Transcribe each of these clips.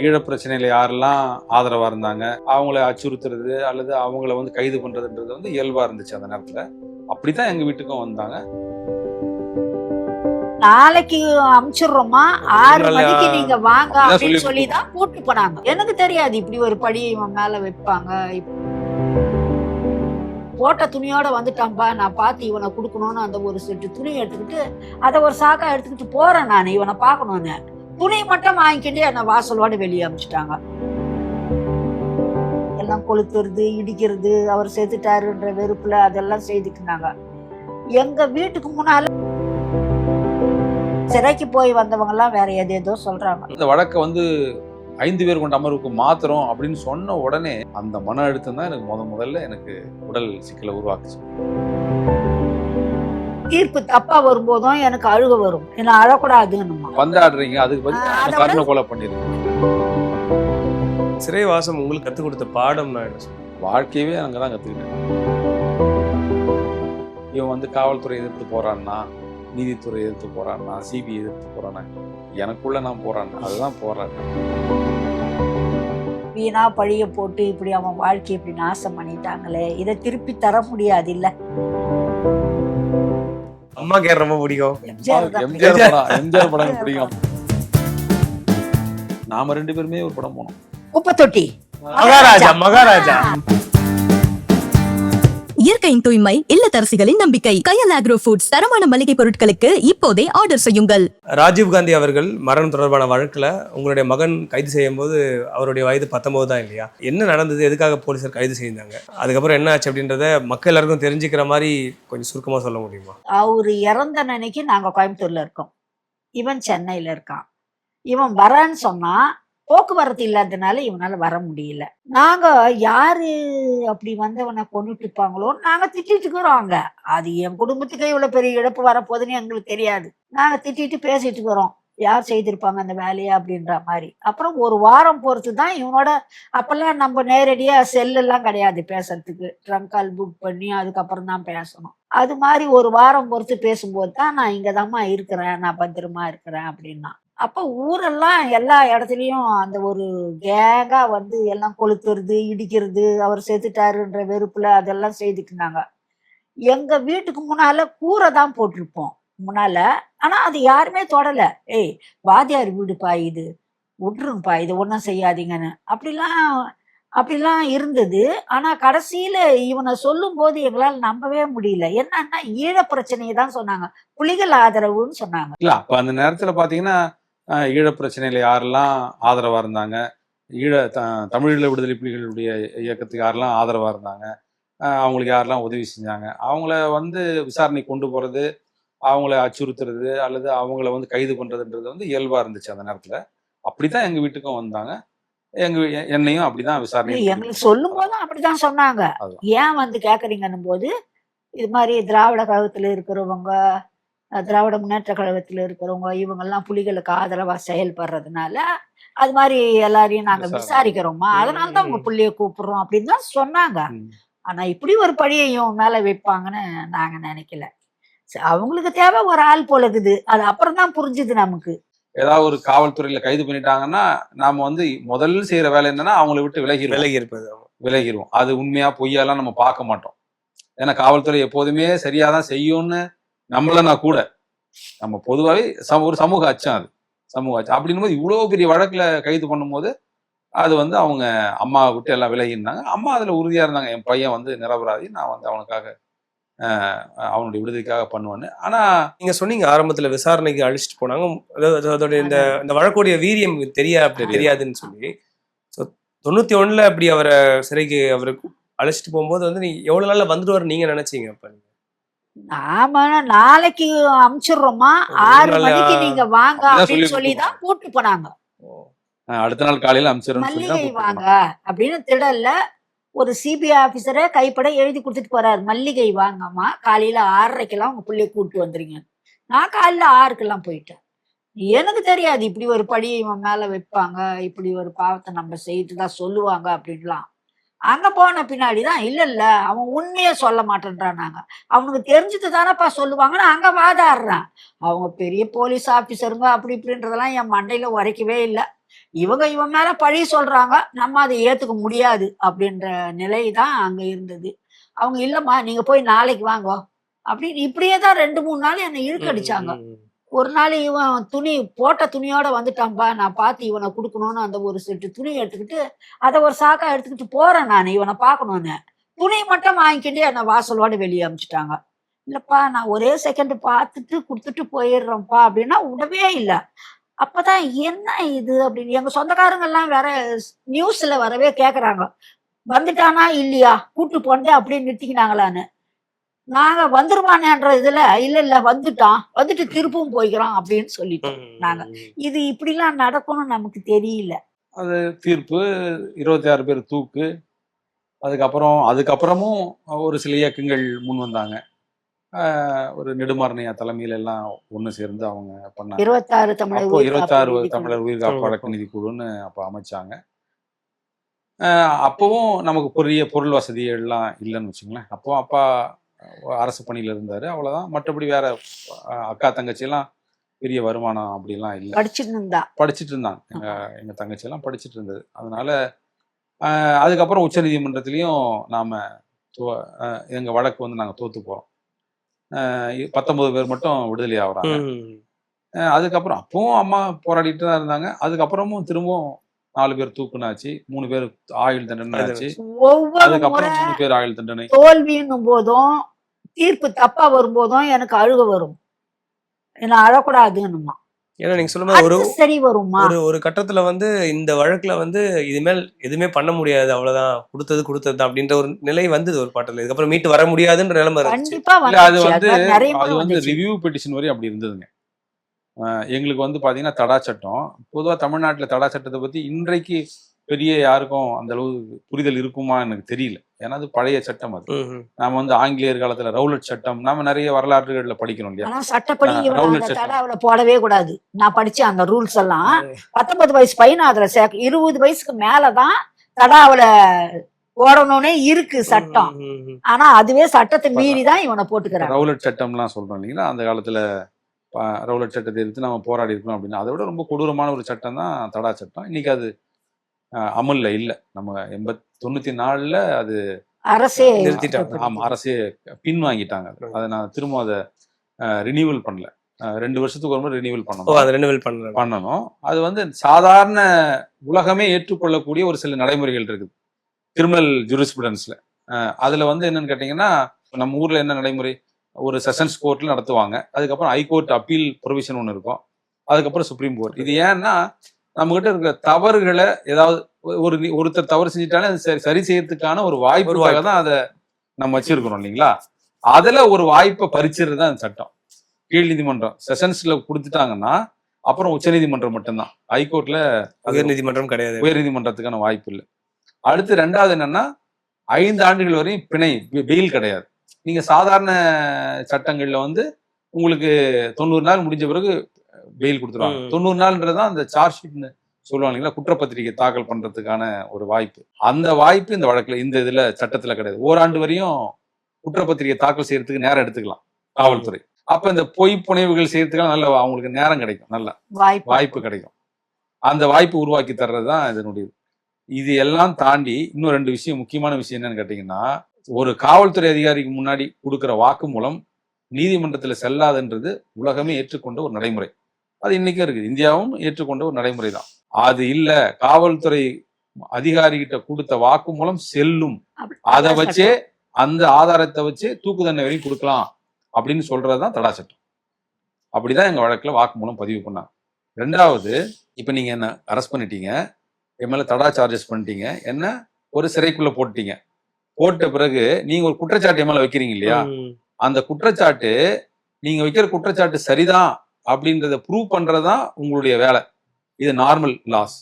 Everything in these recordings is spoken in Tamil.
ஈழ பிரச்சனையில யாரெல்லாம் ஆதரவா இருந்தாங்க அவங்கள அச்சுறுத்துறது அல்லது அவங்கள வந்து கைது பண்றதுன்றது வந்து இயல்பா இருந்துச்சு அந்த நேரத்துல. அப்படித்தான் எங்க வீட்டுக்கும் வந்தாங்க. நாளைக்கு அமிச்சிடுறோமா 6 உங்களால மணிக்கு நீங்க வாங்க அப்படிதான் அப்படின்னு சொல்லி சொல்லிதான் கூட்டு போனாங்க. எனக்கு தெரியாது இப்படி ஒரு படியை இவன் மேல வைப்பாங்க. போட்ட துணியோட வந்துட்டான்பா, நான் பார்த்து இவனை கொடுக்கணும்னு அந்த ஒரு செட்டு துணி எடுத்துக்கிட்டு அதை ஒரு சாக்கா எடுத்துக்கிட்டு போறேன். நான் இவனை பார்க்கணும்னு துணி மட்டும் வாங்கிக்கிட்டு என்னை வாசலோட வெளியே அமிச்சிட்டாங்க. எல்லாம் கொளுத்துறது, இடிக்கிறது, அவர் செத்துட்டாருன்ற வெறுப்புல அதெல்லாம் செய்துக்கினாங்க. எங்க வீட்டுக்கு முன்னால சிறைக்கு போய் வந்தவங்க எல்லாம் வேற ஏதேதோ சொல்றாங்க. இந்த வழக்கை வந்து 5 பேர் கொண்ட அமர்வுக்கு மாத்திரம் அப்படின்னு சொன்ன உடனே அந்த மன அழுத்தம் தான் எனக்கு முதல்ல எனக்கு உடல் சிக்கலை உருவாக்குச்சு. தீர்ப்பு தப்பா வரும்போதும் எனக்கு அழுக வரும். என்ன அழக்கூடாதுன்னு வந்தாடுறீங்க, அதுக்கு பதில் கர்ண கொலை பண்ணிருக்கீங்க. சிறைவாசம் உங்களுக்கு கற்றுக் கொடுத்த பாடம் நான் என்ன சொல்றேன்? வாழ்க்கையவே அங்கதான் கத்துக்கிட்டேன். இவன் வந்து காவல்துறை எதிர்த்து போறான்னா, நீதித்துறை எதிர்த்து போறான்னா, சிபிஐ எதிர்த்து போறானா, எனக்குள்ள நான் போறான்னு அதுதான் போராட்டம். வீணா பழிய போட்டு இப்படி அவன் வாழ்க்கை இப்படி நாசம் பண்ணிட்டாங்களே, இதை திருப்பி தர முடியாது இல்ல. அம்மா கேர் ரொம்ப பிடிக்கும். எம்ஜிஆர் படம் பிடிக்கும். நாம 2 பேருமே ஒரு படம் போனோம், குப்பை தொட்டி. மகாராஜா. இயற்கையின் தூய்மை, இல்லத்தரசிகளின் நம்பிக்கை. கயல் ஆக்ரோ ஃபுட்ஸ் தரமான மளிகை பொருட்களுக்கு இப்போதே ஆர்டர் செய்யுங்கள். ராஜீவ்காந்தி அவர்கள் மரணம் தொடர்பான வழக்குல உங்களுடைய மகன் கைது செய்யும் போது அவருடைய வயது 19 தான் இல்லையா? என்ன நடந்தது? எதுக்காக போலீசார் கைது செய்தாங்க? அதுக்கப்புறம் என்ன ஆச்சு அப்படின்றத மக்கள் எல்லாருக்கும் தெரிஞ்சுக்கிற மாதிரி கொஞ்சம் சுருக்கமா சொல்ல முடியுமா? அவரு இறந்த அன்னைக்கு நாங்க கோயம்புத்தூர்ல இருக்கோம், இவன் சென்னையில இருக்கான். இவன் வரேன்னு சொன்னா போக்குவரத்து இல்லாததுனால இவனால வர முடியல. நாங்க யாரு அப்படி வந்தவனை கொண்டுட்டு இருப்பாங்களோ நாங்க திட்டிட்டு இருக்கிறோம். அது என் குடும்பத்துக்கே இவ்வளவு பெரிய இழப்பு வரப்போகுதுன்னு எங்களுக்கு தெரியாது. நாங்க திட்டிட்டு பேசிட்டு இருக்கிறோம், யார் செய்திருப்பாங்க அந்த வேலையை அப்படின்ற மாதிரி. அப்புறம் ஒரு வாரம் பொறுத்து தான் இவனோட, அப்பெல்லாம் நம்ம நேரடியா செல்லெல்லாம் கிடையாது பேசுறதுக்கு, ட்ரங்க் கால் புக் பண்ணி அதுக்கப்புறம் தான் பேசணும். அது மாதிரி ஒரு வாரம் பொறுத்து பேசும்போது தான் நான் இங்கதாம்மா இருக்கிறேன், நான் பத்திரமா இருக்கிறேன் அப்படின்னா. அப்ப ஊரெல்லாம் எல்லா இடத்துலயும் அந்த ஒரு கேங்கா வந்து எல்லாம் கொளுத்துறது, இடிக்கிறது, அவர் செத்துட்டாருன்ற வெறுப்புல அதெல்லாம் செய்துக்கினாங்க. எங்க வீட்டுக்கு முன்னால கூரை தான் போட்டிருப்போம் முன்னால, ஆனா அது யாருமே தொடல. ஏய் வாத்தியார் வீடுப்பா இது, விட்டுருங்கப்பா, இது ஒன்றும் செய்யாதீங்கன்னு அப்படிலாம் இருந்தது. ஆனா கடைசியில இவனை சொல்லும் போது எங்களால் நம்பவே முடியல. என்னன்னா ஈழ பிரச்சனையை தான் சொன்னாங்க, புலிகள் ஆதரவுன்னு சொன்னாங்க. இல்ல அப்ப அந்த நேரத்துல பாத்தீங்கன்னா ஈழ பிரச்சனையில யாரெல்லாம் ஆதரவா இருந்தாங்க, தமிழீழ விடுதலை புலிகளுடைய இயக்கத்துக்கு யாரெல்லாம் ஆதரவா இருந்தாங்க, அவங்களுக்கு யாரெல்லாம் உதவி செஞ்சாங்க, அவங்கள வந்து விசாரணை கொண்டு போறது, அவங்கள அச்சுறுத்துறது அல்லது அவங்கள வந்து கைது பண்றதுன்றது வந்து இயல்பா இருந்துச்சு அந்த நேரத்துல. அப்படித்தான் எங்க வீட்டுக்கும் வந்தாங்க. என்னையும் அப்படிதான் விசாரணை எங்களுக்கு சொல்லும் போதும் அப்படிதான் சொன்னாங்க. அதுதான். ஏன் வந்து கேக்குறீங்கன்னும் போது, இது மாதிரி திராவிட கழகத்துல இருக்கிறவங்க, திராவிட முன்னேற்ற கழகத்துல இருக்கிறவங்க, இவங்கெல்லாம் புலிகளுக்கு ஆதரவா செயல்படுறதுனால அது மாதிரி எல்லாரையும் நாங்க விசாரிக்கிறோமா, அதனாலதான் உங்க புள்ளைய கூப்பிடுறோம் அப்படின்னு தான் சொன்னாங்க. ஆனா இப்படி ஒரு பழியையும் மேல வைப்பாங்கன்னு நாங்க நினைக்கல. அவங்களுக்கு தேவை ஒரு ஆள் போல இருக்குது, அது அப்புறம் தான் புரிஞ்சுது நமக்கு. ஏதாவது ஒரு காவல்துறையில கைது பண்ணிட்டாங்கன்னா நாம வந்து முதல்ல செய்யற வேலை என்னன்னா அவங்கள விட்டு விலகிருவோம். அது உண்மையா பொய்யாலாம் நம்ம பார்க்க மாட்டோம். ஏன்னா காவல்துறை எப்போதுமே சரியாதான் செய்யும்னு நம்மளனா கூட நம்ம பொதுவாகவே ஒரு சமூக அச்சம், அது சமூக அச்சம். அப்படின்னும் போது இவ்வளவு பெரிய வழக்குல கைது பண்ணும்போது அது வந்து அவங்க அம்மாவை விட்டு எல்லாம் விலகிருந்தாங்க. அம்மா அதுல உறுதியா இருந்தாங்க, என் பையன் வந்து நிரபராதி, நான் வந்து அவனுக்காக அவனுடைய விடுதலைக்காக பண்ணுவேன்னு. ஆனா நீங்க சொன்னீங்க ஆரம்பத்துல விசாரணைக்கு அழிச்சிட்டு போனாங்க, அதோட இந்த வழக்குடைய வீரியம் தெரியாதுன்னு சொல்லி. 91 அப்படி அவரை சிறைக்கு அவருக்கு அழைச்சிட்டு போகும்போது வந்து நீ எவ்வளவு நாள்ல வந்துட்டு நீங்க நினைச்சீங்க? அப்ப ஆமா, நாளைக்கு அமிச்சிடுறோமா 6 மணிக்கு நீங்க வாங்க அப்படின்னு சொல்லிதான் கூட்டு போனாங்க. அடுத்த நாள் காலையில மல்லிகை வாங்க அப்படின்னு திடல்ல ஒரு சிபிஐ ஆபீசரை கைப்பட எழுதி கொடுத்துட்டு போறாரு, மல்லிகை வாங்கம்மா காலையில 6:30 உங்க பிள்ளைய கூப்பிட்டு வந்துருங்க. நான் காலையில 6:00 போயிட்டேன். எனக்கு தெரியாது இப்படி ஒரு படியை இவன் மேல வைப்பாங்க, இப்படி ஒரு பாவத்தை நம்ம செய்துதான் சொல்லுவாங்க அப்படின்லாம். அங்க போன பின்னாடிதான் இல்ல அவன் உண்மையே சொல்ல மாட்டேன்றானாங்க. அவனுக்கு தெரிஞ்சது தானப்பா சொல்லுவாங்கன்னு அங்க வாதாடுறான். அவங்க பெரிய போலீஸ் ஆபீசருங்க அப்படி இப்படின்றதெல்லாம் என் மண்டையில உரைக்கவே இல்லை. இவன் மேல பழி சொல்றாங்க, நம்ம அதை ஏத்துக்க முடியாது அப்படின்ற நிலை தான் அங்க இருந்தது. அவங்க இல்லம்மா நீங்க போய் நாளைக்கு வாங்க அப்படின்னு இப்படியே தான் 2-3 நாள் என்னை இழுக்கடிச்சாங்க. ஒரு நாள் இவன் போட்ட துணியோட வந்துட்டான்பா, நான் பார்த்து இவனை கொடுக்கணும்னு அந்த ஒரு செட்டு துணி எடுத்துக்கிட்டு அதை ஒரு சாக்கா எடுத்துக்கிட்டு போறேன், நான் இவனை பார்க்கணும்னு. துணி மட்டும் வாங்கிக்கிட்டு என்னை வாசலோட வெளியே அனுப்பிச்சிட்டாங்க. இல்லப்பா நான் ஒரே செகண்ட் பார்த்துட்டு கொடுத்துட்டு போயிடுறேன்ப்பா அப்படின்னா விடவே இல்லை. அப்பதான் என்ன இது அப்படின்னு எங்க சொந்தக்காரங்க எல்லாம் வேற நியூஸ்ல வரவே கேக்குறாங்க, வந்துட்டானா இல்லையா கூட்டு போனே அப்படின்னு நிறுத்திக்கினாங்களான்னு. நாங்க வந்துருவானேன்ற இதுல இல்ல வந்துட்டான், வந்துட்டு திருப்பும் போய்க்கிறோம் அப்படின்னு சொல்லிட்டோம் நாங்க. இது இப்படிலாம் நடக்கும்னு நமக்கு தெரியல. அது தீர்ப்பு 26 பேர் தூக்கு. அதுக்கப்புறமும் ஒரு சில இயக்கங்கள் முன் வந்தாங்க. ஒரு நெடுமாறனையா தலைமையில எல்லாம் ஒண்ணு சேர்ந்து அவங்க பண்ணாங்க. 26 தமிழர் அப்போ உயிர் காப்பு 26 நிதி தமிழர் குழு. உயிர்காப்பு வழக்கு நிதி குழுன்னு அப்போ அமைச்சாங்க. அப்பவும் நமக்கு பெரிய பொருள் வசதிகள்லாம் இல்லைன்னு வச்சுங்களேன். அப்போ அப்பா அரசு பணியில இருந்தாரு, அவ்வளவுதான். மற்றபடி வேற அக்கா தங்கச்சியெல்லாம் பெரிய வருமானம் அப்படிலாம் இல்லை. படிச்சுட்டு இருந்தாங்க. எங்க தங்கச்சி எல்லாம் படிச்சுட்டு இருந்தது. அதனால அதுக்கப்புறம் உச்ச நீதிமன்றத்திலையும் நாம எங்க வழக்கு வந்து நாங்க தோத்து போறோம். 19 பேர் மட்டும் விடுதலை ஆகுறாங்க. அதுக்கப்புறம் அப்பவும் அம்மா போராடிட்டு தான் இருந்தாங்க. அதுக்கப்புறமும் திரும்பவும் 4 பேர் தூக்குனாச்சு, 3 பேர் ஆயுள் தண்டனை ஆச்சு. ஒவ்வொரு அதுக்கப்புறம் முறை 3 பேர் ஆயுள் தண்டனை. தோல்வின்னும் போதும் தீர்ப்பு தப்பா வரும்போதும் எனக்கு அழுக வரும். என்ன அழக்கூடாதுன்னுமா, ஏன்னா நீங்க சொல்லும்போது அடுத்து சரி வருமா. ஒரு கட்டத்துல வந்து இந்த வழக்குல வந்து இதுமேல் எதுவுமே பண்ண முடியாது, அவ்வளவுதான், கொடுத்தது அப்படின்ற ஒரு நிலை வந்தது ஒரு பாட்டுல. இதுக்கப்புறம் மீட்டு வர முடியாதுன்ற நிலைமை இருந்துச்சு. கண்டிப்பா இல்ல, அது வந்துச்சு. வந்து அது நிறைய முறை அது வந்து வந்துச்சு. ரிவ்யூ பெட்டிஷன் வரை அப்படி இருந்ததுங்க. எங்களுக்கு வந்து பாத்தீங்கன்னா தடா சட்டம், பொதுவா தமிழ்நாட்டுல தடா சட்டத்தை பத்தி இன்றைக்கு பெரிய யாருக்கும் அந்த அளவு புரிதல் இருக்குமா எனக்கு தெரியல. ஏன்னா அது பழைய சட்டம். அது நாம வந்து ஆங்கிலேயர் காலத்துல ரவுலட் சட்டம் நாம நிறைய வரலாற்றுகள்ல படிக்கிறோம் இல்லையா. ஆனா சட்டப்படி இவன் ரவுலட் அந்த சட்டம். தடாவுல போடவே கூடாது. நான் படிச்ச அந்த ரூல்ஸ் எல்லாம் 19 வயசு பையன் அதுல 20 வயசுக்கு மேலதான் தடாவுல போடணும்னே இருக்கு சட்டம். ஆனா அதுவே சட்டத்தை மீறிதான் இவனை போட்டுக்கிறான். ரவுலட் சட்டம்லாம் சொல்றோம் இல்லைங்களா. அந்த காலத்துல ரவுலட் சட்டத்தை எடுத்து நம்ம போராடி இருக்கணும் அப்படின்னா அதை விட ரொம்ப கொடூரமான ஒரு சட்டம் தான் தடா சட்டம். இன்னைக்கு அது அமல்ல இல்லை. நம்ம 94ல அது அரசே நிறுத்திட்டாங்க. ஆமா, அரசே பின் வாங்கிட்டாங்க. அதை நான் திரும்ப அதை ரினியூவல் பண்ணல. 2 வருஷத்துக்கு ஒரு முறை ரினியூவல் பண்ணணும். அது வந்து சாதாரண உலகமே ஏற்றுக்கொள்ளக்கூடிய ஒரு சில நடைமுறைகள் இருக்குது கிரிமினல் ஜூரிஸ்பிரூடன்ஸ்ல. அதுல வந்து என்னன்னு கேட்டீங்கன்னா, நம்ம ஊர்ல என்ன நடைமுறை, ஒரு செஷன்ஸ் கோர்ட்ல நடத்துவாங்க, அதுக்கப்புறம் ஹைகோர்ட் அப்பீல் ப்ரொவிஷன் ஒன்று இருக்கும், அதுக்கப்புறம் சுப்ரீம் கோர்ட். இது ஏன்னா நம்ம கிட்ட இருக்கிற தவறுகளை ஏதாவது ஒருத்தர் தவறு செஞ்சுட்டாலே அது சரி செய்யறதுக்கான ஒரு வாய்ப்புக்காக தான் அதை நம்ம வச்சிருக்கிறோம் இல்லைங்களா. அதுல ஒரு வாய்ப்பை பறிச்சிடுறது தான் அந்த சட்டம். கீழ் நீதிமன்றம் செஷன்ஸ்ல கொடுத்துட்டாங்கன்னா அப்புறம் உச்ச நீதிமன்றம் மட்டும்தான். ஹைகோர்ட்ல உயர் நீதிமன்றம் கிடையாது. உயர் நீதிமன்றத்துக்கான வாய்ப்பு இல்லை. அடுத்து 2வது என்னன்னா 5 ஆண்டுகள் வரையும் பிணை பெயில் கிடையாது. நீங்க சாதாரண சட்டங்கள்ல வந்து உங்களுக்கு 90 நாள் முடிஞ்ச பிறகு பெயில் கொடுத்துருவாங்க. 90 நாள்ன்றதான் அந்த சார்ஜ் ஷீட்னு சொல்லுவாங்க இல்லைங்களா, குற்றப்பத்திரிகை தாக்கல் பண்றதுக்கான ஒரு வாய்ப்பு. அந்த வாய்ப்பு இந்த வழக்குல இந்த இதுல சட்டத்துல கிடையாது. ஓராண்டு வரையும் குற்றப்பத்திரிகை தாக்கல் செய்யறதுக்கு நேரம் எடுத்துக்கலாம் காவல்துறை. அப்ப இந்த பொய் புனைவுகள் செய்யறதுக்கான நல்ல அவங்களுக்கு நேரம் கிடைக்கும், நல்ல வாய்ப்பு கிடைக்கும். அந்த வாய்ப்பு உருவாக்கி தர்றதுதான் இதனுடைய. இது எல்லாம் தாண்டி இன்னும் 2 விஷயம், முக்கியமான விஷயம் என்னன்னு கேட்டீங்கன்னா, ஒரு காவல்துறை அதிகாரிக்கு முன்னாடி கொடுக்குற வாக்குமூலம் நீதிமன்றத்துல செல்லாதுன்றது உலகமே ஏற்றுக்கொண்ட ஒரு நடைமுறை. அது இன்னைக்கும் இருக்குது, இந்தியாவும் ஏற்றுக்கொண்ட ஒரு நடைமுறை தான். அது இல்ல, காவல்துறை அதிகாரிகிட்ட கொடுத்த வாக்குமூலம் செல்லும், அதை வச்சே அந்த ஆதாரத்தை வச்சு தூக்கு தண்டனை வரைக்கும் கொடுக்கலாம் அப்படின்னு சொல்றதுதான் தடா சட்டம். அப்படிதான் எங்க வழக்குல வாக்குமூலம் பதிவு பண்ணாங்க. 2வது, இப்ப நீங்க என்ன அரெஸ்ட் பண்ணிட்டீங்க, என் மேல தடா சார்ஜஸ் பண்ணிட்டீங்க, என்ன ஒரு சிறைக்குள்ள போட்டீங்க. போட்ட பிறகு நீங்க ஒரு குற்றச்சாட்டு என் மேல வைக்கிறீங்க இல்லையா, அந்த குற்றச்சாட்டு நீங்க வைக்கிற குற்றச்சாட்டு சரிதான் அப்படின்றத ப்ரூவ் பண்றதுதான் உங்களுடைய வேலை. இது நார்மல் லாஸ்.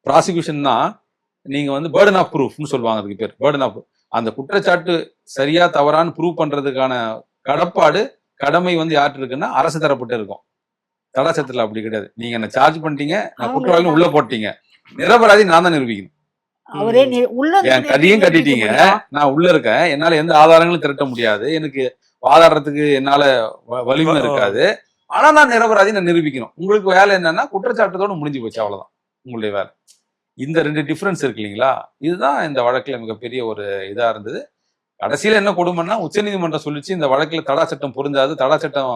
ப்ராசிக்யூஷன் தான் நீங்க வந்து பேர்டன் ஆஃப் ப்ரூஃப்னு சொல்லுவாங்க, அதுக்கு பேர் பேர்டன் ஆஃப். அந்த குற்றச்சாட்டு சரியா தவறான்னு ப்ரூவ் பண்றதுக்கான கடமை வந்து யார்கிட்ட இருக்குன்னா அரசு தரப்பட்டு இருக்கும். தடா சட்டத்துல அப்படி கிடையாது. நீங்க என்ன சார்ஜ் பண்ணிட்டீங்க, நான் குற்றவாளி உள்ள போட்டீங்க, நிரபராதி நான் தான் நிரூபிக்கணும். என் கதையும் கட்டிட்டீங்க, நான் உள்ள இருக்கேன், என்னால எந்த ஆதாரங்களும் திரட்ட முடியாது, எனக்கு வாதாடுறதுக்கு என்னால வலிமை இருக்காது. ஆனா நான் நிரபராதி நான் நிரூபிக்கணும். உங்களுக்கு வேலை என்னன்னா குற்றச்சாட்டத்தோட முடிஞ்சு போச்சு, அவ்வளவுதான் உங்களுடைய வேலை. இந்த 2 டிஃபரன்ஸ் இருக்கு இல்லைங்களா? இதுதான் இந்த வழக்குல மிகப்பெரிய ஒரு இதா இருந்தது. கடைசியில என்ன கொடுமைன்னா உச்சநீதிமன்றம் சொல்லிச்சு இந்த வழக்குல தடா சட்டம் பொருந்தாது, தடா சட்டம்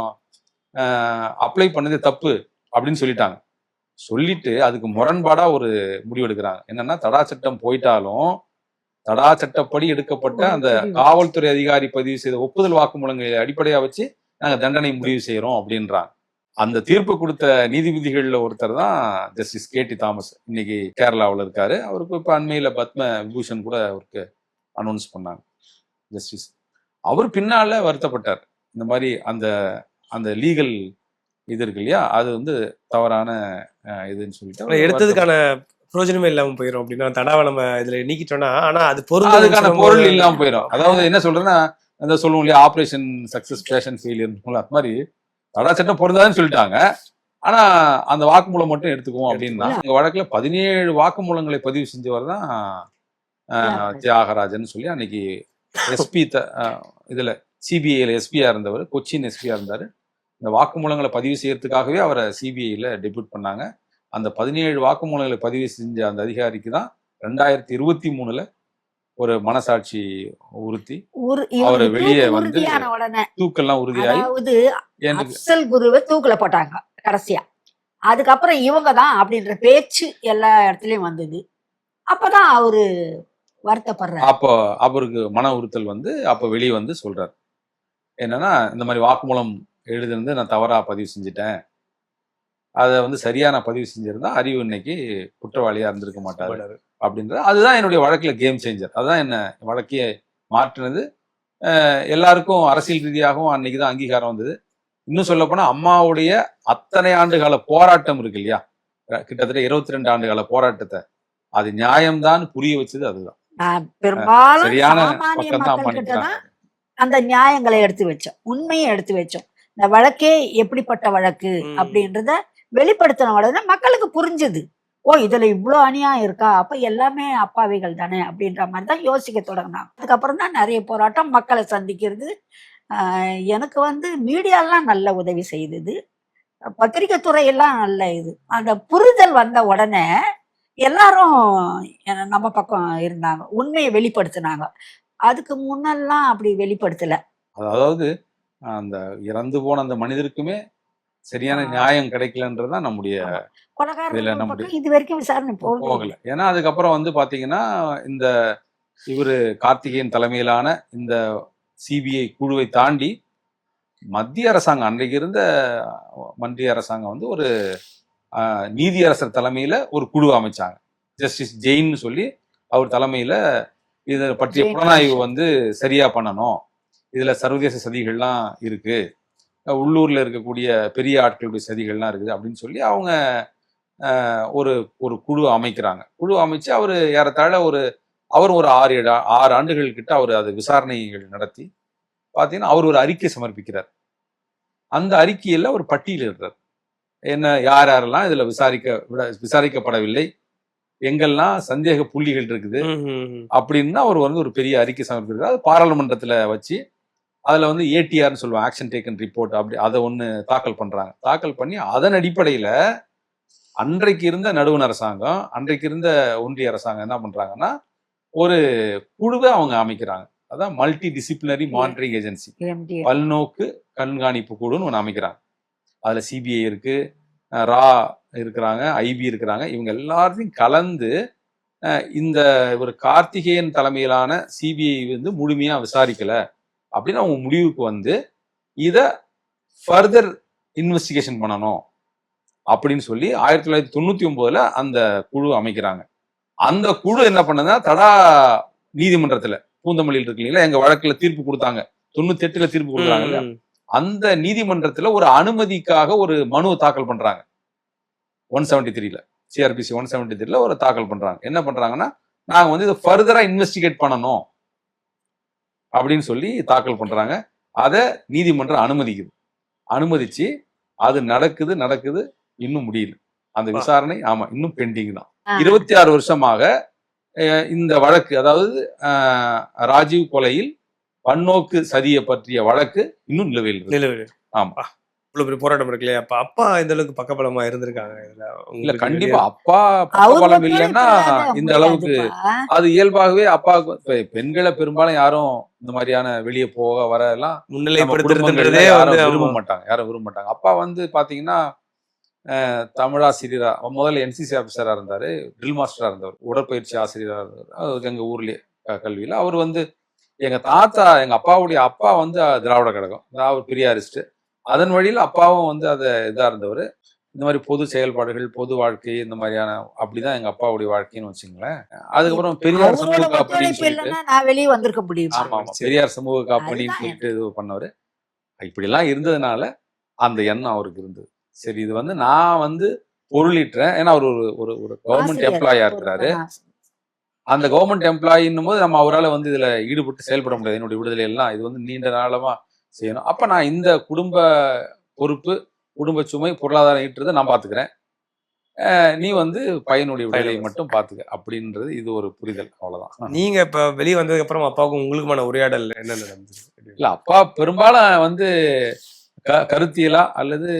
அப்ளை பண்ணது தப்பு அப்படின்னு சொல்லிட்டாங்க. சொல்லிட்டு அதுக்கு முரண்பாடா ஒரு முடிவு எடுக்கிறாங்க. என்னன்னா தடா சட்டம் போயிட்டாலும் தடா சட்டப்படி எடுக்கப்பட்ட அந்த காவல்துறை அதிகாரி பதிவு செய்த ஒப்புதல் வாக்குமூலங்களை அடிப்படையா வச்சு நாங்க தண்டனை முடிவு செய்யறோம் அப்படின்றாங்க. அந்த தீர்ப்பு கொடுத்த நீதிபதிகள்ல ஒருத்தர் தான் ஜஸ்டிஸ் KT தாமஸ். இன்னைக்கு கேரளாவில் இருக்காரு. அவருக்கு இப்ப அண்மையில பத்ம விபூஷன் கூட அவருக்கு அனௌன்ஸ் பண்ணாங்க ஜஸ்டிஸ். அவர் பின்னால வருத்தப்பட்டார். இந்த மாதிரி அந்த அந்த லீகல் இது இருக்கு இல்லையா, அது வந்து தவறான இதுன்னு சொல்லிட்டு எடுத்ததுக்கான பிரயோஜனமே இல்லாம போயிடும். அப்படின்னா தடாவை நம்ம இதுல நீக்கிட்டோம்னா, ஆனா அது அதுக்கான பொருள் இல்லாம போயிடும். அதாவது என்ன சொல்றேன்னா, அந்த சொல்லுவோம் இல்லையா, ஆபரேஷன் சக்சஸ் பேஷன் ஃபெயிலியர், அது மாதிரி தடா சட்டம் பொருந்தாதுன்னு சொல்லிட்டாங்க. ஆனா அந்த வாக்குமூலம் மட்டும் எடுத்துக்குவோம் அப்படின்னா, எங்க வழக்குல 17 வாக்குமூலங்களை பதிவு செஞ்சவர் தான் தியாகராஜன் சொல்லி அன்னைக்கு எஸ்பி இதுல சிபிஐல எஸ்பியா இருந்தவர், கொச்சின் எஸ்பியா இருந்தாரு. இந்த வாக்குமூலங்களை பதிவு செய்யறதுக்காகவே அவரை சிபிஐல டெபியூட் பண்ணாங்க. அந்த 17 வாக்குமூலங்களை பதிவு செஞ்ச அந்த அதிகாரிக்கு தான் 2023 ஒரு மனசாட்சி உறுத்தி அவரை வெளியே வந்து தூக்கெல்லாம் உறுதியாகி அப்சல் குருவை தூக்குல போட்டாங்க கடைசியா. அதுக்கப்புறம் இவங்க தான் அப்படின்ற பேச்சு எல்லா இடத்துலயும் வந்தது. அப்பதான் அவரு வருத்தப்படுறாரு. அப்போ அவருக்கு மன உறுத்தல் வந்து அப்ப வெளியே வந்து சொல்றாரு என்னன்னா, இந்த மாதிரி வாக்குமூலம் எழுதுனது நான் தவறா பதிவு செஞ்சுட்டேன், அதை வந்து சரியா நான் பதிவு செஞ்சிருந்தா அறிவு இன்னைக்கு குற்றவாளியா இருந்திருக்க மாட்டாரு அப்படின்றது. அதுதான் என்னுடைய வழக்குல கேம் சேஞ்சர். அதுதான் என்ன வழக்கையே மாற்றினது. எல்லாருக்கும் அரசியல் ரீதியாகவும் அன்னைக்கு தான் அங்கீகாரம் வந்தது. இன்னும் சொல்ல போனா அம்மாவுடைய அத்தனை ஆண்டுகால போராட்டம் இருக்கு இல்லையா, கிட்டத்தட்ட 22 ஆண்டுகால போராட்டத்தை அது நியாயம்தான் புரிய வச்சது. அதுதான் பெரும்பாலும் சரியான சாமானிய பக்கம் தான் மக்கள் கிட்ட பண்ணிட்டாங்க. தான் அந்த நியாயங்களை எடுத்து வச்சோம், உண்மையை எடுத்து வச்சோம். இந்த வழக்கே எப்படிப்பட்ட வழக்கு அப்படின்றத வெளிப்படுத்தின உடனே மக்களுக்கு புரிஞ்சுது. ஓ, இதுல இவ்வளவு அநியாயம் இருக்கா, அப்ப எல்லாமே அப்பாவிகள் தானே அப்படின்ற மாதிரி தான் யோசிக்க தொடங்கினாங்க. அதுக்கப்புறம் தான் நிறைய போராட்டம் மக்களை சந்திக்கிறது. எனக்கு வந்து மீடியாலாம் நல்ல உதவி செய்தது, பத்திரிகை துறையெல்லாம் நல்ல இது. அந்த புரிதல் வந்த உடனே எல்லாரும் நம்ம பக்கம் இருந்தாங்க, உண்மையை வெளிப்படுத்தினாங்க. அதுக்கு முன்னெல்லாம் அப்படி வெளிப்படுத்தல. அதாவது அந்த இறந்து போன அந்த மனிதருக்குமே சரியான நியாயம் கிடைக்கலன்றதுதான் நம்முடைய கொலைகாரன் இது வரைக்கும் விசாரணை போகல. ஏன்னா அதுக்கப்புறம் வந்து பாத்தீங்கன்னா இந்த இவரு கார்த்திகேயன் தலைமையிலான இந்த சிபிஐ குழுவை தாண்டி மத்திய அரசாங்கம், அன்றைக்கு இருந்த மத்திய அரசாங்கம் வந்து ஒரு நீதியரசர் தலைமையில ஒரு குழு அமைச்சாங்க. ஜஸ்டிஸ் ஜெயின் சொல்லி அவர் தலைமையில இதை பற்றிய புலனாய்வு வந்து சரியா பண்ணணும், இதுல சர்வதேச சதிகள்லாம் இருக்கு, உள்ளூர்ல இருக்கக்கூடிய பெரிய ஆட்களுடைய சதிகள்லாம் இருக்குது அப்படின்னு சொல்லி அவங்க ஒரு ஒரு குழு அமைக்கிறாங்க. குழு அமைச்சு அவர் ஏறத்தாழ அவர் ஒரு 6 ஆண்டுகள் கிட்ட அவர் அது விசாரணைகள் நடத்தி பார்த்தீங்கன்னா அவர் ஒரு அறிக்கை சமர்ப்பிக்கிறார். அந்த அறிக்கையில ஒரு பட்டியல் இருக்கிறார், என்ன யார் யாரெல்லாம் இதுல விசாரிக்கப்படவில்லை, எங்கெல்லாம் சந்தேக புள்ளிகள் இருக்குது அப்படின்னா அவர் வந்து ஒரு பெரிய அறிக்கை சமர்ப்பிக்கிறார். அது பாராளுமன்றத்துல வச்சு அதுல வந்து ஏடிஆர்னு சொல்லுவாங்க, ஆக்ஷன் டேக்கன் ரிப்போர்ட், அப்படி அதை ஒண்ணு தாக்கல் பண்றாங்க. தாக்கல் பண்ணி அதன் அடிப்படையில அன்றைக்கு இருந்த நடுவண் அரசாங்கம், அன்றைக்கு இருந்த ஒன்றிய அரசாங்கம் என்ன பண்றாங்கன்னா ஒரு குழுவை அவங்க அமைக்கிறாங்க. அதான் மல்டி டிசிப்ளினரி மானிட்டரிங் ஏஜென்சி, பல்நோக்கு கண்காணிப்பு குழுன்னு ஒன்று அமைக்கிறாங்க. அதுல சிபிஐ இருக்கு, ரா இருக்கிறாங்க, ஐபி இருக்கிறாங்க. இவங்க எல்லாத்தையும் கலந்து இந்த ஒரு கார்த்திகேயன் தலைமையிலான சிபிஐ வந்து முழுமையா விசாரிக்கல அப்படின்னு அவங்க முடிவுக்கு வந்து இத ஃபர்தர் இன்வெஸ்டிகேஷன் பண்ணணும் அப்படின்னு சொல்லி 1999 அந்த குழு அமைக்கிறாங்க. அந்த குழு என்ன பண்ணதுன்னா தடா நீதிமன்றத்துல பூந்தமல்லியில் இருக்கு இல்லைங்களா, எங்க வழக்குல தீர்ப்பு கொடுத்தாங்க, 98 தீர்ப்பு கொடுக்குறாங்க. அந்த நீதிமன்றத்துல ஒரு அனுமதிக்காக ஒரு மனு தாக்கல் பண்றாங்க. 173 சிஆர்பிசி 173 ஒரு தாக்கல் பண்றாங்க. என்ன பண்றாங்கன்னா நாங்க வந்து இதை ஃபர்தரா இன்வெஸ்டிகேட் பண்ணணும் அப்படின்னு சொல்லி தாக்கல் பண்றாங்க. அதை நீதிமன்றம் அனுமதிச்சு அது நடக்குது, இன்னும் முடியல அந்த விசாரணை. ஆமா, இன்னும் பெண்டிங் தான். 26 வருஷமாக இந்த வழக்கு, அதாவது ராஜீவ் கொலையில் பன்னோக்கு சதியை பற்றிய வழக்கு இன்னும் நிலுவையில். ஆமா, இவ்வளவு பெரிய போராட்டம் இருக்கு இல்லையா? அப்ப அப்பா இந்த அளவுக்கு பக்கபலமா இருந்திருக்காங்க இதுல இல்ல உங்களுக்கு கண்டிப்பா வெளிய? அப்பா அவங்க பக்கபலம் ஒத்துழைப்பு இல்லைன்னா இல்லாத இந்த அளவுக்கு முடியாதுப்பா. அது இயல்பாகவே அப்பாவுக்கு பெண்களை பெரும்பாலும் யாரும் இந்த மாதிரியான வெளியே போக வர எல்லாம் நம்ம குடும்பங்கள்ல முன்னிலைப்படுத்துறதுன்றதே வந்து யாரும் விரும்ப ஆமா. மாட்டாங்க, யாரும் விரும்ப மாட்டாங்க. அப்பா வந்து பாத்தீங்கன்னா தமிழாசிரியரா முதல்ல என்சிசி ஆஃபீஸரா இருந்தாரு, ட்ரில் மாஸ்டரா இருந்தவர், உடற்பயிற்சி ஆசிரியரா இருந்தார். அவருக்கு எங்க ஊர்லயே கல்வியில அவர் வந்து எங்க தாத்தா, எங்க அப்பாவுடைய அப்பா வந்து திராவிட கழகம், அவர் பெரியாரிஸ்ட். அதன் வழியில அப்பாவும் வந்து அதை இதா இருந்தவர். இந்த மாதிரி பொது செயல்பாடுகள், பொது வாழ்க்கை, இந்த மாதிரியான அப்படிதான் எங்க அப்பாவுடைய வாழ்க்கைன்னு வச்சுங்களேன். அதுக்கப்புறம் பெரியார் அவரோட சமூக காப்பணின்னு ஒத்துழைப்பு சொல்லிட்டு, இல்லைன்னா நான் வெளியே வந்திருக்க முடியுமா? ஆமா ஆமா, சரி. பெரியார் சமூக காப்பணின்னு அதுதான் சொல்லிட்டு இது பண்ணவர். இப்படி எல்லாம் இருந்ததுனால அந்த எண்ணம் அவருக்கு இருந்தது. சரி, இது வந்து நான் வந்து பொருளீட்டுறேன். ஏன்னா அவர் ஒரு ஒரு ஒரு கவர்மெண்ட் ஆசிரியர் எம்ப்ளாயா ஒரு இருக்கிறாரு. அந்த கவர்மெண்ட் எம்ப்ளாயின்னும் போது நம்ம அவரால் வந்து இதுல ஈடுபட்டு செயல்பட முடியாது. என்னுடைய விடுதலை எல்லாம் இது வந்து நீண்ட நாளமா செய்யணும். அப்ப நான் இந்த குடும்ப பொறுப்பு, குடும்ப சுமை, பொருளாதாரம் ஈட்டுறதை நான் பாத்துக்கிறேன், நீ வந்து பையனுடைய விடுதலையை மட்டும் பாத்துக்க அப்படின்றது இது ஒரு புரிதல், அவ்வளவுதான். நீங்க இப்ப வெளியே வந்ததுக்கு அப்புறம் அப்பாவுக்கும் உங்களுக்குமான உரையாடல் என்ன நடந்தது? இல்ல அப்பா பெரும்பாலும் வந்து கருத்தியலா அல்லது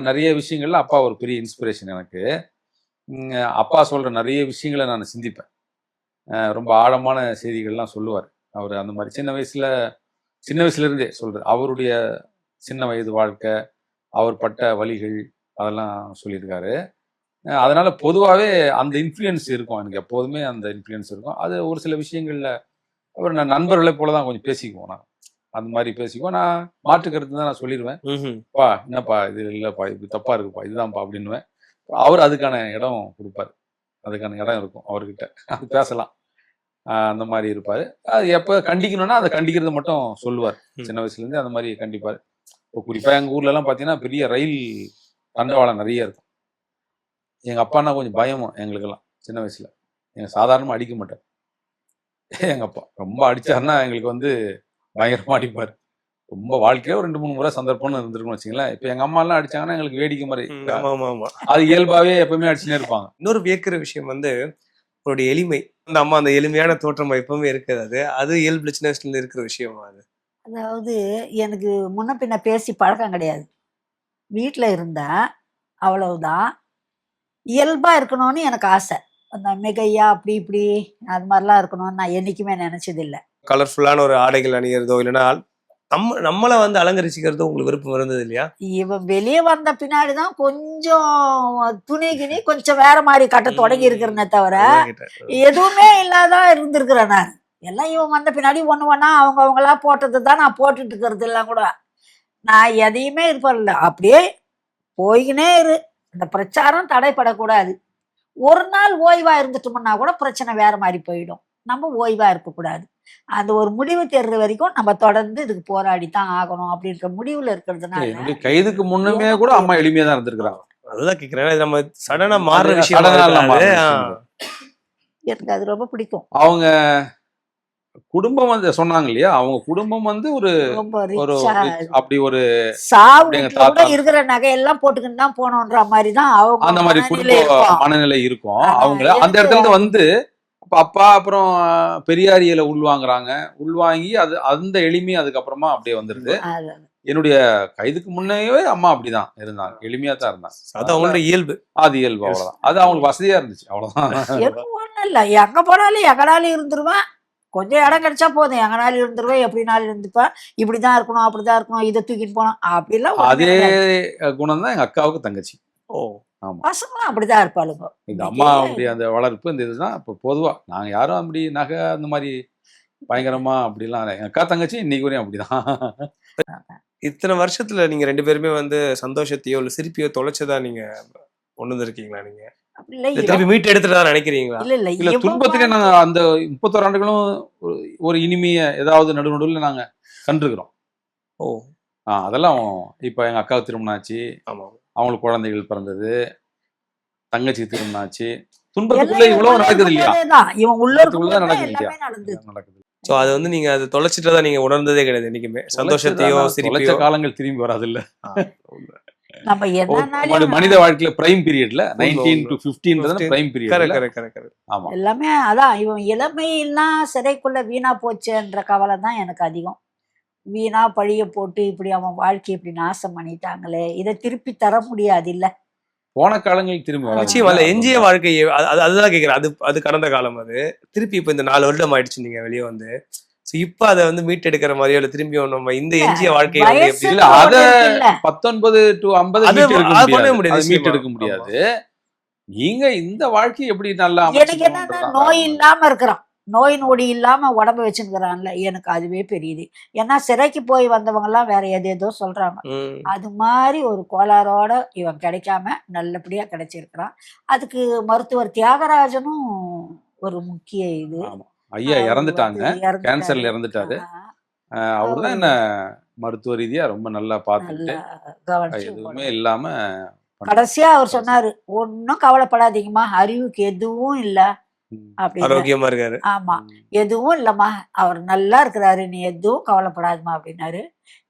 நிறைய விஷயங்கள்ல அப்பா ஒரு பெரிய இன்ஸ்பிரேஷன் எனக்கு. அப்பா சொல்ற நிறைய விஷயங்களை நான் சிந்திப்பேன். ரொம்ப ஆழமான செய்திகள்லாம் சொல்லுவார். அவர் அந்த மாதிரி சின்ன வயசுல இருந்தே சொல்றாரு. அவருடைய சின்ன வயது வாழ்க்கை, அவர் பட்ட வலிகள், அதெல்லாம் சொல்லியிருக்காரு. அதனால பொதுவாகவே அந்த இன்ஃப்ளூயன்ஸ் இருக்கும் எனக்கு, எப்போதுமே அந்த இன்ஃப்ளூயன்ஸ் இருக்கும். அது ஒரு சில விஷயங்கள்ல அவர் நான் நண்பர்களை போல தான் கொஞ்சம் பேசிக்குவோம். நான் அந்த மாதிரி பேசிக்குவோம். நான் மாற்று கருத்து தான் நான் சொல்லிடுவேன். பா என்னப்பா இது இல்லைப்பா, இது தப்பா இருக்குப்பா, இதுதான்ப்பா அப்படின்னுவேன். அவர் அதுக்கான இடம் கொடுப்பாரு, அதுக்கான இடம் இருக்கும் அவர்கிட்ட, அது பேசலாம், அந்த மாதிரி இருப்பாரு. அது எப்போ கண்டிக்கணும்னா அதை கண்டிக்கிறது மட்டும் சொல்லுவார். சின்ன வயசுல இருந்து அந்த மாதிரி கண்டிப்பாரு. இப்போ குறிப்பா எங்க ஊர்ல எல்லாம் பாத்தீங்கன்னா பெரிய ரயில் தண்டவாளம் நிறைய இருக்கும். எங்க அப்பான்னா கொஞ்சம் பயமும் எங்களுக்கெல்லாம் சின்ன வயசுல. எங்க சாதாரணமா அடிக்க மாட்டார். எங்க அப்பா ரொம்ப அடிச்சாருன்னா எங்களுக்கு வந்து பயங்கரமா அடிப்பாரு. ரொம்ப வாழ்க்கையில ஒரு 2-3 முறை சந்தர்ப்பம்னு இருந்திருக்கும்னு வச்சுங்களேன். இப்ப எங்க அம்மா எல்லாம் அடிச்சாங்கன்னா எங்களுக்கு வேடிக்கை மாதிரி, அது இயல்பாவே எப்பவுமே அடிச்சுனே இருப்பாங்க. இன்னொரு வியக்கிற விஷயம் வந்து அவருடைய எளிமை. அந்த அம்மா அந்த எளிமையான தோற்றம் எப்பவுமே இருக்காது. அது இயல்பு சின்ன வயசுல இருந்து இருக்கிற விஷயம். அதாவது எனக்கு முன்ன பின்ன பேசி பழக்கம் கிடையாது. வீட்டுல இருந்தா அவ்வளவுதான். இயல்பா இருக்கணும்னு எனக்கு ஆசை. அந்த மிகையா அப்படி இப்படி அது மாதிரிலாம் இருக்கணும்னு நான் என்னைக்குமே நினைச்சது இல்லை. கலர்ஃபுல்லான ஒரு ஆடைகள் அணிகிறதோ இல்லைன்னா நம்மள வந்து அலங்கரிச்சுக்கிறதோ உங்களுக்கு விருப்பம் இருந்தது இல்லையா? இவன் வெளியே வந்த பின்னாடிதான் கொஞ்சம் துணி கொஞ்சம் வேற மாதிரி கட்ட தொடங்கி இருக்கிறேனே தவிர எதுவுமே இல்லாதான் இருந்திருக்கிறேன் நான். எல்லாம் இவன் வந்த பின்னாடி ஒண்ணா அவங்களா போட்டது தான் நான் போட்டுட்டு இருக்கிறது எல்லாம் கூட. நான் எதையுமே இது பண்ணல, அப்படியே போய்கினே இரு. இந்த பிரச்சாரம் தடைப்படக்கூடாது. ஒரு நாள் ஓய்வா இருந்துட்டோம்னா கூட பிரச்சனை வேற மாதிரி போயிடும். நம்ம ஓய்வா இருக்கக்கூடாது. அந்த ஒரு முடிவு தேர்ற வரைக்கும் நம்ம தொடர்ந்து இதுக்கு போராடித்தான் ஆகணும் அப்படின்ற முடிவுல இருக்கிறதுனால. என்னுடைய கைதுக்கு முன்னமே கூட அம்மா எளிமையா தான் இருந்திருக்கிறாங்க. அதுதான் கேக்குறேன், நம்ம சடனா மாறுற விஷயம். எனக்கு அது ரொம்ப பிடிக்கும். அவங்க குடும்பம் வந்து சொன்னாங்க இல்லையா, அவங்க குடும்பம் வந்து ஒரு அப்படி ஒரு சாவு இருக்கிற நகையெல்லாம் போட்டுக்கிட்டு தான் போனோன்ற மாதிரி தான் அவங்க அந்த மாதிரி குடும்ப மனநிலை இருக்கும். அவங்க அந்த இடத்துல வந்து அப்பா அப்புறம் பெரியாரியல உள்வாங்கி அது அந்த எளிமை அதுக்கப்புறமா அப்படியே வந்துருது. என்னுடைய கைதுக்கு முன்னையே அம்மா அப்படிதான் இருந்தாங்க, எளிமையா தான் இருந்தாங்க. அது அவங்களோட இயல்பு, அது இயல்பு, அவ்வளவுதான். அது அவங்களுக்கு வசதியா இருந்துச்சு, அவ்வளவுதான். ஒண்ணும் இல்ல, எங்க போனாலும் எங்கனாலும் இருந்துருவேன். கொஞ்சம் இடம் கிடைச்சா போதும், எங்கனாலும் இருந்துருவேன், எப்படினாலும் இருந்துப்பேன். இப்படிதான் இருக்கணும், அப்படிதான் இருக்கணும், இதை தூக்கிட்டு போனோம் அப்படிலாம். அதே குணம் தான் எங்க அக்காவுக்கு தங்கச்சி. பசங்களும் அப்படிதான் இருப்பாளுங்க. இந்த அம்மா அப்படி அந்த வளர்ப்பு இந்த இதுதான். இப்போ பொதுவா நாங்க யாரும் அப்படி நகை அந்த மாதிரி பயங்கரமா அப்படிலாம் எங்க அக்கா தங்கச்சி இன்னைக்கு வரையும் அப்படிதான். இத்தனை வருஷத்துல நீங்க 2 பேருமே வந்து சந்தோஷத்தையோ இல்ல சிரிப்பையோ தொலைச்சதா நீங்க ஒண்ணு இருக்கீங்களா? நீங்க திருப்பி மீட்டு எடுத்துட்டா நினைக்கிறீங்களா? இல்ல, துன்பத்திலே நாங்க அந்த 31 ஆண்டுகளும் ஒரு இனிமைய ஏதாவது நடுநடுவில் நாங்க கண்டிருக்கிறோம். அதெல்லாம் இப்ப எங்க அக்காவுக்கு திருமணம் ஆச்சு, அவங்களுக்கு குழந்தைகள் பிறந்தது, தங்கச்சி திருமணம் ஆச்சு. துன்பத்துக்குள்ள இவ்வளவு நடக்குது இல்லையா, இவன் உள்ளுக்குள்ள நடக்குது. சோ அது வந்து நீங்க அது தொலைச்சிட்டதா நீங்க உணர்ந்ததே கிடையாது என்னைக்குமே? சந்தோஷத்தையோ சிரிப்பையோ காலங்கள் திரும்பி வராது இல்ல. நம்ம என்ன மனித வாழ்க்கையில பிரைம் பீரியட்ல 19 to 15 பிரைம் பீரியட். ஆமா, எல்லாமே அதான். இவன் இளமையெல்லாம் சிறைக்குள்ள வீணா போச்சுன்ற கவலை தான் எனக்கு அதிகம். வீணா பழிய போட்டு இப்படி அவன் வாழ்க்கையை இப்படி நாசம் பண்ணிட்டாங்களே, இதை திருப்பி தர முடியாது இல்ல. போன காலங்கள் திரும்பி வராது. நிச்சயமா இல்ல, எஞ்சிய வாழ்க்கை அதுதான் கேக்குறேன். அது கடந்த காலம். அது திருப்பி இப்ப இந்த 4 வருடம் ஆயிடுச்சு நீங்க வெளியே வந்து. இப்ப அதை வந்து மீட்டெடுக்கிற மாதிரியோ இல்ல திரும்பி நம்ம இந்த எஞ்சிய வாழ்க்கையை வந்து எப்படி இல்ல அத 19 to 50 மீட்டெடுக்க முடியாது. நீங்க இந்த வாழ்க்கை எப்படி நல்லா எனக்கு என்னன்னா நோய் இல்லாம இருக்கிறான், நோய் நொடி இல்லாம உடம்பு வச்சுக்கிறான்ல, எனக்கு அதுவே பெரியது. ஏன்னா சிறைக்கு போய் வந்தவங்க எல்லாம் வேற ஏதோ சொல்றாங்க, அது மாதிரி ஒரு கோளாறோட இவன் கிடைக்காம நல்லபடியா கிடைச்சிருக்கிறான். அதுக்கு மருத்துவர் தியாகராஜனும் ஒரு முக்கிய இது. ஐயா இறந்துட்டாங்க, கேன்சர்ல இறந்துட்டாரு. அவர்தான் என்ன மருத்துவ ரீதியா ரொம்ப நல்லா பார்த்துட்டு எதுவுமே இல்லாம கடைசியா அவர் சொன்னாரு, ஒன்னும் கவலைப்படாதீங்கம்மா, அறிவுக்கு எதுவும் இல்ல ஆரோக்கியமா இருக்காரு. ஆமா, எதுவும் இல்லம்மா, அவர் நல்லா இருக்கிறாரு, நீ எதுவும் கவலைப்படாதுமா அப்படின்னாரு.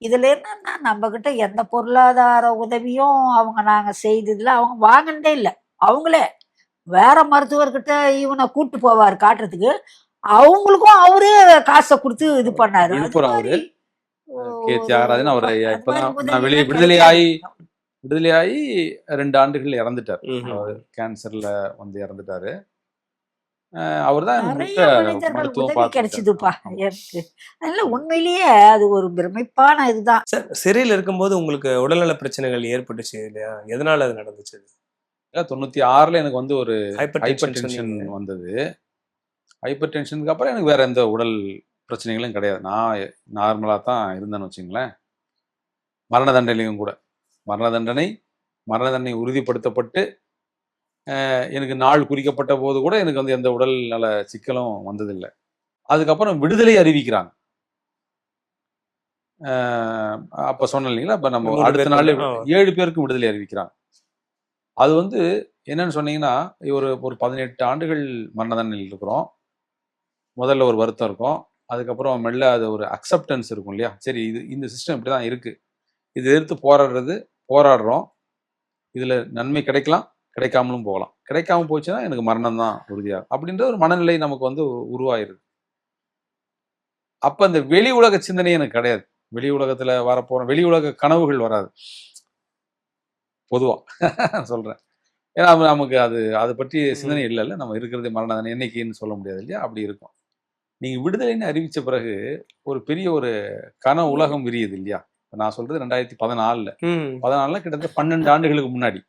இதுல என்னன்னா நம்ம கிட்ட எந்த பொருளாதார உதவியும் நாங்க செய்ததுல அவங்க வாங்கினதே இல்லை. அவங்களே வேற மருத்துவர்கிட்ட இவனை கூட்டு போவாரு காட்டுறதுக்கு, அவங்களுக்கும் அவரே காசை கொடுத்து இது பண்ணாரு. விடுதலையாகி 2 ஆண்டுகள் இறந்துட்டார். கேன்சர்ல வந்து இறந்துட்டாரு. அவர்தான் மருத்துவம் கிடைச்சதுப்பா எனக்கு. அதனால உண்மையிலேயே அது ஒரு பிரமிப்பான இதுதான். சிறையில் இருக்கும்போது உங்களுக்கு உடல்நல பிரச்சனைகள் ஏற்பட்டுச்சு இல்லையா? எதனால அது நடந்துச்சு? 96ல எனக்கு வந்து ஒரு ஹைப்பர் டென்ஷன் வந்தது. ஹைப்பர் டென்ஷனுக்கு அப்புறம் எனக்கு வேற எந்த உடல் பிரச்சனைகளும் கிடையாது. நான் நார்மலா தான் இருந்தேன்னு வச்சுங்களேன். மரண தண்டனையும் கூட மரண தண்டனை உறுதிப்படுத்தப்பட்டு எனக்கு நாள் குறிக்கப்பட்ட போது கூட எனக்கு வந்து எந்த உடல் நல சிக்கலும் வந்ததில்லை. அதுக்கப்புறம் விடுதலை அறிவிக்கிறாங்க. அப்ப சொன்னேன் இல்லைங்களா, இப்ப நம்ம அடுத்த நாள் 7 பேருக்கு விடுதலை அறிவிக்கிறாங்க. அது வந்து என்னன்னு சொன்னீங்கன்னா, ஒரு 18 ஆண்டுகள் மரண தண்டனையில் இருக்கிறோம். முதல்ல ஒரு வருத்தம் இருக்கும், அதுக்கப்புறம் மெல்ல அது ஒரு அக்செப்டன்ஸ் இருக்கும் இல்லையா. சரி, இந்த சிஸ்டம் இப்படிதான் இருக்கு, இது எதிர்த்து போராடுறோம், இதுல நன்மை கிடைக்கலாம், கிடைக்காமலும் போகலாம். கிடைக்காம போச்சுன்னா எனக்கு மரணம் தான் உறுதியாகும் அப்படின்ற ஒரு மனநிலை நமக்கு வந்து உருவாயிருது. அப்ப அந்த வெளி உலக சிந்தனை எனக்கு கிடையாது. வெளி உலகத்துல வரப்போற வெளி உலக கனவுகள் வராது பொதுவா சொல்றேன். ஏன்னா நமக்கு அதை பற்றி சிந்தனை இல்லைல்ல. நம்ம இருக்கிறது மரண தண்டனை என்னைக்குன்னு சொல்ல முடியாது இல்லையா. அப்படி இருக்கும். நீங்க விடுதலைன்னு அறிவிச்ச பிறகு ஒரு பெரிய ஒரு கன உலகம் விரியுது இல்லையா. நான் சொல்றது 2014 கிட்டத்தட்ட 12 ஆண்டுகளுக்கு முன்னாடி.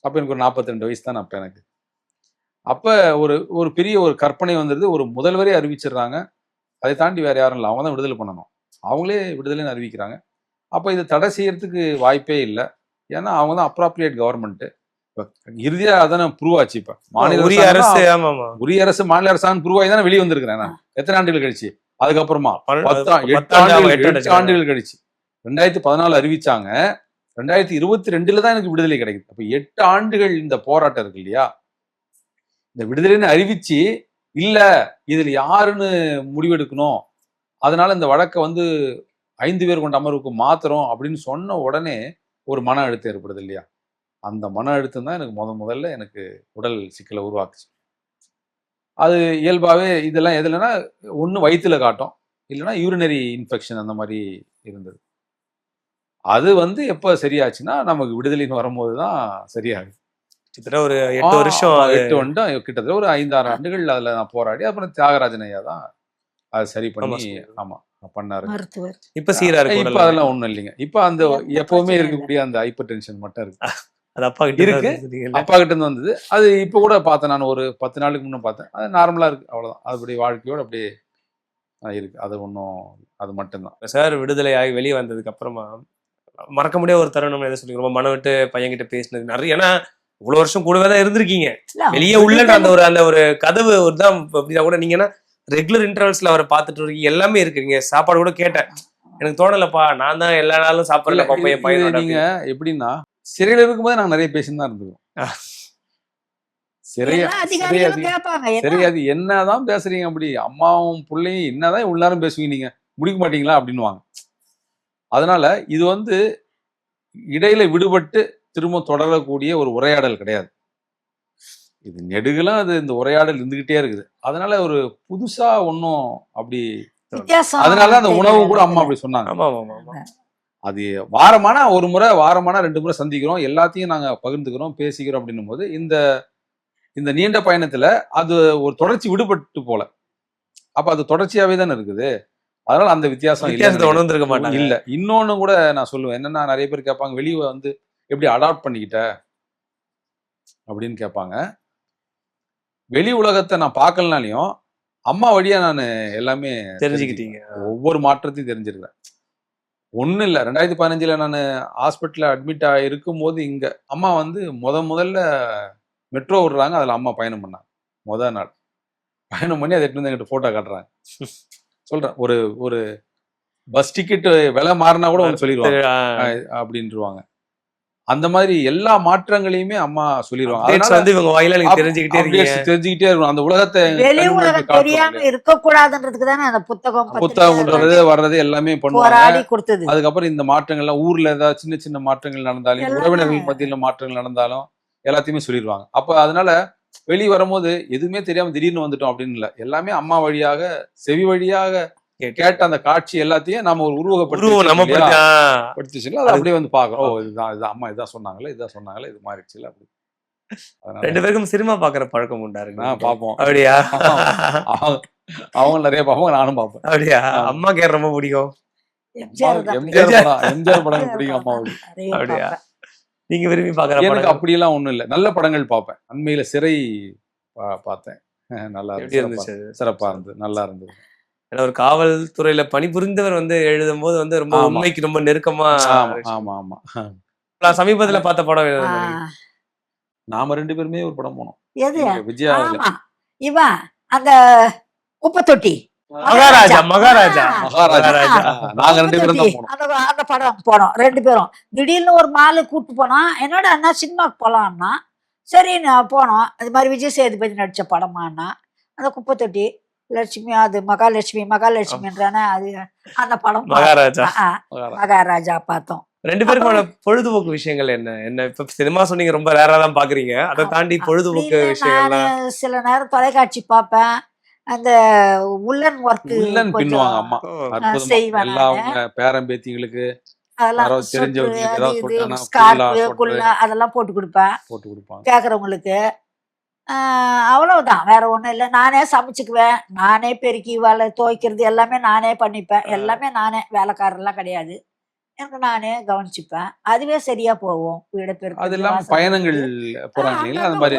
அப்ப எனக்கு ஒரு 42 வயசு தான். அப்ப எனக்கு ஒரு பெரிய ஒரு கற்பனை வந்துருது. ஒரு முதல்வரே அறிவிச்சிடுறாங்க, அதை தாண்டி வேற யாரும் இல்லை, அவங்க தான் விடுதலை பண்ணணும், அவங்களே விடுதலைன்னு அறிவிக்கிறாங்க. அப்ப இதை தடை செய்யறதுக்கு வாய்ப்பே இல்லை. ஏன்னா அவங்க தான் அப்ராப்ரியேட் கவர்மெண்ட். இறுதியா அதான ப்ரூவ் ஆச்சு. இப்ப உரிய அரசு மாநில அரசாங்கம் ப்ரூவ் ஆகி தானே வெளியே வந்திருக்கிறேன் நான். எத்தனை ஆண்டுகள் கழிச்சு? அதுக்கப்புறமா 8 ஆண்டுகள் கழிச்சு 2014 அறிவிச்சாங்க. 2022 தான் எனக்கு விடுதலை கிடைக்குது. அப்ப 8 ஆண்டுகள் இந்த போராட்டம் இருக்கு இல்லையா. இந்த விடுதலைன்னு அறிவிச்சு இல்ல இதுல யாருன்னு முடிவெடுக்கணும், அதனால இந்த வழக்கை வந்து 5 பேர் கொண்ட அமர்வுக்கு மாத்துறோம் அப்படின்னு சொன்ன உடனே ஒரு மன அழுத்தம் ஏற்படுது இல்லையா. அந்த மன அழுத்தம் தான் எனக்கு முதல்ல எனக்கு உடல் சிக்கலை உருவாக்குச்சு. அது இயல்பாவே இதெல்லாம் எதுலன்னா, ஒண்ணு வயிற்றுல காட்டும், இல்லைன்னா யூரினரி இன்ஃபெக்ஷன் அந்த மாதிரி இருந்தது. அது வந்து எப்ப சரியாச்சுன்னா நமக்கு விடுதலைன்னு வரும்போது தான் சரியாகுது. கிட்டத்தட்ட ஒரு 8 வருஷம் கிட்டத்தட்ட ஒரு 5-6 ஆண்டுகள் அதுல நான் போராடி அப்புறம் தியாகராஜன் ஐயா தான் அதை சரி பண்ணி பண்ணாரு. இப்ப சீரா இருக்கு. இப்ப அதெல்லாம் ஒண்ணும் இல்லைங்க. இப்ப அந்த எப்பவுமே இருக்கக்கூடிய அந்த ஹைப்பர் டென்ஷன் மட்டும் இருக்கு. அது அப்பா கிட்ட இருந்து வந்தது. அது இப்ப கூட பார்த்தேன், நான் ஒரு 10 நாளுக்கு முன்ன பார்த்தேன். அது நார்மலா இருக்கு, அவ்வளவுதான். அது வாழ்க்கையோட அப்படியே இருக்கு. அது ஒன்றும், அது மட்டும்தான். சார் விடுதலை ஆகி வெளியே வந்ததுக்கு அப்புறமா மறக்க முடியாத ஒரு தருணம் எதை சொல்லி ரொம்ப மன விட்டு பையன்கிட்ட பேசினது நிறைய. ஏன்னா இவ்வளவு வருஷம் கூடவே தான் இருந்திருக்கீங்க. வெளியே உள்ள அந்த ஒரு கதவு ஒரு தான் அப்படிதான் கூட நீங்கன்னா ரெகுலர் இன்டர்வல்ஸ்ல அவரை பார்த்துட்டு இருக்கீங்க, எல்லாமே இருக்குறீங்க. சாப்பாடு கூட கேட்டேன், எனக்கு தோணலப்பா, நான் தான் எல்லா நாளும் சாப்பிடல. நீங்க எப்படின்னா சிறையில் இருக்கும்போது நாங்க நிறைய பேசிட்டு தான் இருந்துருக்கோம். சரி, அது என்னதான் பேசுறீங்க அப்படி, அம்மாவும் பிள்ளையும் என்னதான் உள்ளாரும் பேசுவீங்க, நீங்க முடிக்க மாட்டீங்களா அப்படின்னுவாங்க. அதனால இது வந்து இடையில விடுபட்டு திரும்ப தொடரக்கூடிய ஒரு உரையாடல் கிடையாது. இது நெடுகலாம் அது இந்த உரையாடல் இருந்துகிட்டே இருக்குது. அதனால ஒரு புதுசா ஒன்றும் அப்படி வித்தியாசம் அதனால அந்த உணவு கூட அம்மா தெரியல. அப்படி சொன்னாங்க. ஆமா ஆமா ஆமா அது வாரமானா ஒரு முறை, வாரமானா 2 முறை சந்திக்கிறோம், எல்லாத்தையும் நாங்க பகிர்ந்துக்கிறோம், பேசிக்கிறோம் அப்படின்னும் போது இந்த நீண்ட பயணத்துல அது ஒரு தொடர்ச்சி விடுபட்டு போல. அப்ப அது தொடர்ச்சியாவே தானே இருக்குது. அதனால அந்த வித்தியாசம் வித்தியாசத்தை உணர்ந்திருக்க மாட்டாங்க. இல்ல. இன்னொன்னு கூட நான் சொல்லுவேன். என்னன்னா நிறைய பேர் கேட்பாங்க, வெளிய வந்து எப்படி அடாப்ட் பண்ணிக்கிட்ட அப்படின்னு கேட்பாங்க. வெளி உலகத்தை நான் பார்க்கலனாலையும் அம்மா வழியா நான் எல்லாமே தெரிஞ்சுக்கிட்டீங்க. ஒவ்வொரு மாற்றத்தையும் தெரிஞ்சிருக்கிறேன். ஒன்றும் இல்லை, 2015 நான் ஹாஸ்பிட்டலில் அட்மிட் இருக்கும் போது இங்கே அம்மா வந்து முதல்ல மெட்ரோ விடுறாங்க, அதில் அம்மா பயணம் பண்ணாங்க. முதல் நாள் பயணம் பண்ணி அதை எடுத்து வந்து எங்கிட்ட ஃபோட்டோ காட்டுறாங்க. சொல்கிறேன், ஒரு பஸ் டிக்கெட் விலை மாறினா கூட ஒன்று சொல்லிடுவாங்க அப்படின்ட்டுருவாங்க. அந்த மாதிரி எல்லா மாற்றங்களையுமே அம்மா சொல்லிடுவாங்க. வந்து இவங்க வாயில நீங்க தெரிஞ்சுக்கிட்டே இருக்கணும். அந்த உலகத்தை வெளி உலகம் தெரியாம இருக்க கூடாதுன்றதுக்கு தானே அந்த புத்தகம் வர்றது எல்லாமே போராடி கொடுத்தது. அதுக்கப்புறம் இந்த மாற்றங்கள்லாம் ஊர்ல ஏதாவது சின்ன சின்ன மாற்றங்கள் நடந்தாலும், உறவினர்கள் மத்தியில மாற்றங்கள் நடந்தாலும் எல்லாத்தையுமே சொல்லிடுவாங்க. அப்ப அதனால வெளியே வரும்போது எதுவுமே தெரியாம திடீர்னு வந்துட்டோம் அப்படின்னு இல்லை, எல்லாமே அம்மா வழியாக செவி வழியாக கேட்ட அந்த காட்சி எல்லாத்தையும் நம்ம ஒரு உருவகப்படுத்தி அதை அப்படியே வந்து பாக்குறோம். ஓ இதுதான் அம்மா இதான் சொன்னாங்களே, இது மாறிடுச்சுல. அப்படி 2 பேருக்கும் சினிமா பாக்குற பழக்கம் உண்டாருங்க? பாப்போம். அப்படியா? அவங்க நிறைய பாப்போம், நானும் பாப்பேன். அப்படியா? அம்மா கேர் ரொம்ப பிடிக்கும். எம்ஜிஆர் படம் பிடிக்கும் அம்மாவுக்கு. அப்படியா? நீங்க விரும்பி பாக்குற? எனக்கு அப்படியெல்லாம் ஒண்ணும் இல்லை, நல்ல படங்கள் பார்ப்பேன். அண்மையில சிறை பார்த்தேன், நல்லா இருந்துச்சு, சிறப்பா இருந்தது, நல்லா இருந்தது. ஏன்னா ஒரு காவல்துறையில பணிபுரிந்தவர் வந்து எழுதும் போது வந்து ரொம்ப உண்மைக்கு ரொம்ப நெருக்கமா. ஆமா ஆமா. நான் சமீபத்துல பார்த்த படம் நாம 2 பேருமே ஒரு படம் போனோம். எது? விஜயா. இவன் அந்த குப்பை தொட்டி மகாராஜா. நாங்க 2 பேரும் தான் போனோம். அந்த படம் போனோம் 2 பேரும். திடீர்னு ஒரு மாலு கூட்டு போனோம். என்னோட அண்ணா சினிமாக்கு போலான்னா சரி நான் போனோம். அது மாதிரி விஜய் சேதுபதி நடிச்ச படமானா அந்த குப்பை தொட்டி லட்சுமி, அது மகாலட்சுமின்றானே அது அந்த படம் மகாராஜா பார்த்தோம். 2 பேருக்கான பொழுதுபோக்கு விஷயங்கள் என்ன? இப்ப சினிமா சொன்னீங்க, ரொம்ப ரேரா தான் பாக்குறீங்க. அதை தாண்டி பொழுதுபோக்கு விஷயங்கள் சில நேரம் தொலைக்காட்சி பார்ப்பேன். அந்த உள்ளன் ஒர்க் பின்னுவாங்க அம்மா, செய்வாங்க. பேரம்பேத்திகளுக்கு அதெல்லாம் அதெல்லாம் போட்டு கொடுப்பேன் கேக்குறவங்களுக்கு. அவ்வளவுதான், வேற ஒண்ணும் இல்லை. நானே சமைச்சுக்குவேன், நானே பெருக்கி துவைக்கிறது எல்லாமே நானே பண்ணிப்பேன். எல்லாமே நானே, வேலைக்காரெல்லாம் கிடையாது. எனக்கு நானே கவனிச்சுப்பேன். அதுவே சரியா போவோம். வீட பெருக்கு, அது இல்லாம பயணங்கள் போறாங்க இல்லைங்களா, அந்த மாதிரி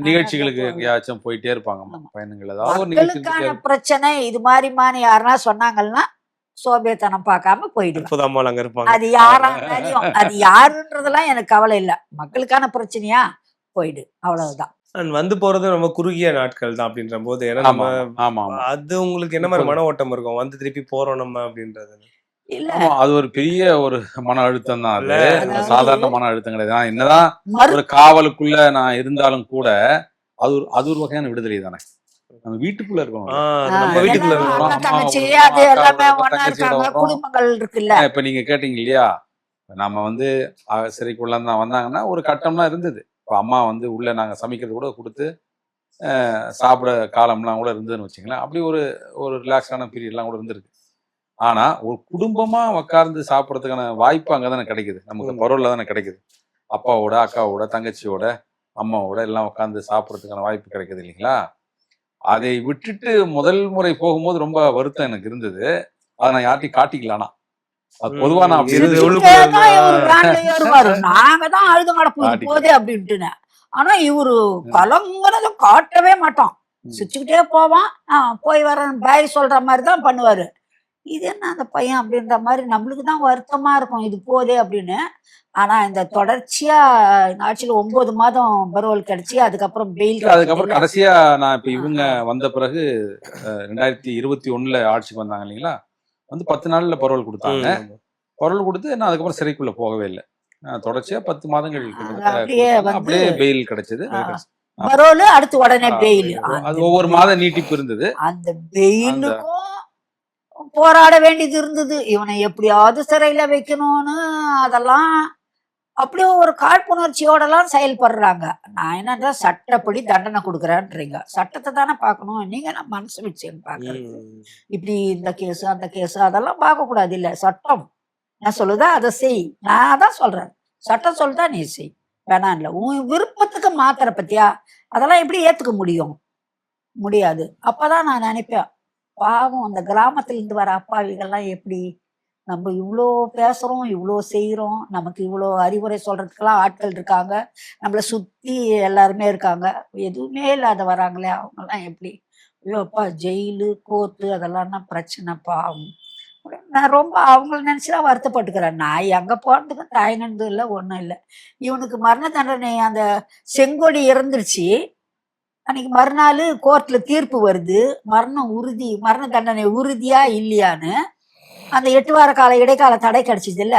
நிகழ்ச்சிகளுக்கு யாச்சும் போயிட்டே இருப்பாங்க. பயணங்கள் ஏதாவது மக்களுக்கான பிரச்சனை இது மாதிரிமான யாருன்னா சொன்னாங்கன்னா சோம்பேத்தனம் பார்க்காம போயிடுவேன். அது யாராலும் அது யாருன்றதெல்லாம் எனக்கு கவலை இல்லை. மக்களுக்கான பிரச்சனையா போயிடு, அவ்வளவுதான். வந்து போறது ரொம்ப குறுகிய நாட்கள் தான் அப்படின்ற போது அது உங்களுக்கு என்ன மாதிரி மன ஓட்டம் இருக்கும்? வந்து திருப்பி போறோம் நம்ம அப்படின்றது இல்ல, அது ஒரு பெரிய ஒரு மன அழுத்தம் தான். அது சாதாரண மன அழுத்தம் கிடையாது. என்னதான் ஒரு காவலுக்குள்ள நான் இருந்தாலும் கூட அது ஒரு வகையான விடுதலை தானே. நம்ம வீட்டுக்குள்ள இருக்கணும், நம்ம வீட்டுக்குள்ள இருக்கணும், குடும்பங்கள் இருக்குல்ல. இப்ப நீங்க கேட்டீங்க இல்லையா, நம்ம வந்து சிறைக்குள்ள வந்தாங்கன்னா ஒரு கட்டம்லாம் இருந்தது. இப்போ அம்மா வந்து உள்ள நாங்கள் சமைக்கிறது கூட கொடுத்து சாப்பிட காலம்லாம் கூட இருந்ததுன்னு வச்சுங்களேன். அப்படி ஒரு ரிலாக்ஸான பீரியட்லாம் கூட இருந்திருக்கு. ஆனா ஒரு குடும்பமா உட்கார்ந்து சாப்பிட்றதுக்கான வாய்ப்பு அங்கே தானே கிடைக்குது, நமக்கு பரோல்ல தானே கிடைக்குது. அப்பாவோட, அக்காவோட, தங்கச்சியோட, அம்மாவோட எல்லாம் உட்காந்து சாப்பிட்றதுக்கான வாய்ப்பு கிடைக்குது இல்லைங்களா. அதை விட்டுட்டு முதல் முறை போகும்போது ரொம்ப வருத்தம் எனக்கு இருந்தது. அதை நான் யார்ட்டையும் காட்டிக்கலானா, அது பொதுவா நான் நாங்கதான் அழுது நடப்போம் போதே அப்படின்ட்டு. ஆனா இவரு கலங்குறத காட்டவே மாட்டோம், சிரிச்சுக்கிட்டே போவான். போய் வர பாய் சொல்ற மாதிரிதான் பண்ணுவாரு. இது என்ன அந்த பையன் அப்படின்ற மாதிரி நம்மளுக்கு தான் வருத்தமா இருக்கும், இது போதே அப்படின்னு. ஆனா இந்த தொடர்ச்சியா இந்த ஆட்சியில 9 மாதம் பரோல் கிடைச்சி அதுக்கப்புறம் பெயில். அதுக்கப்புறம் கடைசியா நான் இப்ப இவங்க வந்த பிறகு 2021 ஆட்சிக்கு வந்தாங்க இல்லைங்களா, வந்து 10 நாள்ல பரோல் கொடுத்தாங்க. பரோல் கொடுத்து நான் அதுக்கப்புறம் சிறைக்குள்ள போகவே இல்லை. தொடர்ச்சியா 10 மாதங்கள் அப்படியே பெயில் கிடைச்சது. பரோல் அடுத்து உடனே பெயில். அது ஒவ்வொரு மாதம் நீட்டிப்பு இருந்தது. அந்த பெயிலுக்கும் போராட வேண்டியது இருந்தது. இவனை எப்படியாவது சிறையில வைக்கணும்னு அதெல்லாம் அப்படியே ஒரு காழ்ப்புணர்ச்சியோடலாம் செயல்படுறாங்க. நான் என்னன்றா சட்டப்படி தண்டனை கொடுக்குறேன்றீங்க. சட்டத்தை தானே பார்க்கணும். நீங்க என்ன மனசு வச்சுன்னு பார்க்கறது. இப்படி இந்த கேஸ் அந்த கேஸ் அதெல்லாம் பார்க்கக்கூடாது இல்ல. சட்டம் நான் சொல்லுதா அதை செய். நான் தான் சொல்றேன். சட்டம் சொல்லுதா நீ செய். வேணாம் இல்ல. உன் விருப்பத்துக்கு மாத்திர பத்தியா அதெல்லாம் எப்படி ஏத்துக்க முடியும்? முடியாது. அப்பதான் நான் நினைப்பேன், பாவம் அந்த கிராமத்துல இருந்து வர அப்பாவிகள்லாம் எப்படி நம்ம இவ்வளோ பேசுறோம், இவ்வளோ செய்யறோம், நமக்கு இவ்வளோ அறிவுரை சொல்றதுக்கெல்லாம் ஆட்கள் இருக்காங்க, நம்மளை சுத்தி எல்லாருமே இருக்காங்க, எதுவுமே இல்லாத வராங்களே அவங்கெல்லாம் எப்படி? ஐயோ அப்பா, ஜெயிலு கோர்ட்டு அதெல்லாம் தான் பிரச்சனை பாவம். நான் ரொம்ப அவங்கள நினைச்சுதான் வருத்தப்பட்டுக்கிறேன். நான் எங்க போறதுக்கும் தாய் நண்டு இல்லை, ஒன்றும் இல்லை. இவனுக்கு மரண தண்டனை அந்த செங்கொடி இறந்துருச்சு. அன்னைக்கு மறுநாள் கோர்ட்ல தீர்ப்பு வருது, மரண தண்டனை உறுதியா இல்லையான்னு. அந்த 8 வார கால இடைக்கால தடை கிடைச்சது இல்ல.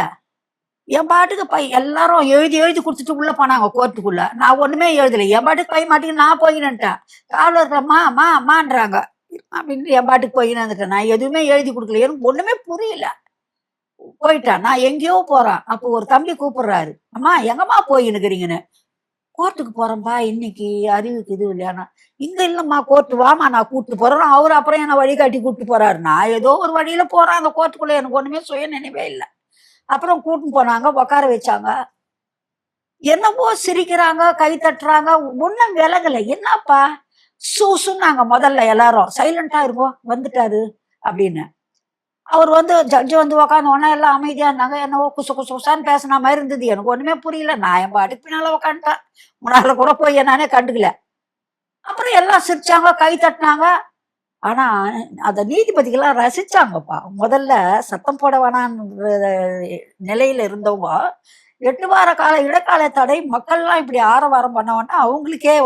என் பாட்டுக்கு எல்லாரும் எழுதி எழுதி கொடுத்துட்டு உள்ள போனாங்க கோர்ட்டுக்குள்ள. நான் ஒண்ணுமே எழுதலை. என் பாட்டுக்கு மாட்டிக்கு நான் போயின்னுட்டேன். காவலர்கள் மான்றாங்க அப்படின்னு என் பாட்டுக்கு போயின்னு வந்துட்டேன். நான் எதுவுமே எழுதி கொடுக்கல. எனக்கு ஒண்ணுமே புரியல. போயிட்டேன். நான் எங்கேயோ போறேன். அப்போ ஒரு தம்பி கூப்பிடுறாரு, அம்மா எங்கம்மா போயின்னுக்கிறீங்கன்னு. கோர்ட்டுக்கு போறேன்பா, இன்னைக்கு அறிவுக்கு இது இல்லையானா. இங்க இல்லம்மா, கோர்ட்டு வாமா நான் கூப்பிட்டு போறேன். அவரு அப்புறம் என்ன வழிகாட்டி கூப்பிட்டு போறாரு. நான் ஏதோ ஒரு வழியில போறேன் அந்த கோர்ட்டுக்குள்ள. எனக்கு ஒண்ணுமே சுய நினைவே இல்லை. அப்புறம் கூட்டின்னு போனாங்க, உட்கார வச்சாங்க. என்னவோ சிரிக்கிறாங்க, கை தட்டுறாங்க, ஒண்ணும் விலகல. என்னப்பா சூசுன்னாங்க முதல்ல. எல்லாரும் சைலண்டா இருப்போம், வந்துட்டாரு அப்படின்னு. அவர் ஜட்ஜு உக்காந்து உடனே எல்லாம் அமைதியா இருந்தாங்க. என்னவோ குசான்னு பேசின மாதிரி இருந்தது. எனக்கு ஒண்ணுமே புரியல. நான் என் பாட்டுக்கு பின்னால உக்காந்துட்டேன். முன்னால கூட போய் நானே கண்டுக்கல. அப்புறம் எல்லாம் சிரிச்சாங்க, கை தட்டினாங்க. ஆனா அந்த நீதிபதிகள்லாம் ரசிச்சாங்கப்பா. முதல்ல சத்தம் போட வேணான்ற நிலையில இருந்தவங்க 8 வார கால இடைக்கால தடை மக்கள்லாம் இப்படி ஆரவாரம் பண்ணவொன்னா அவங்களுக்கே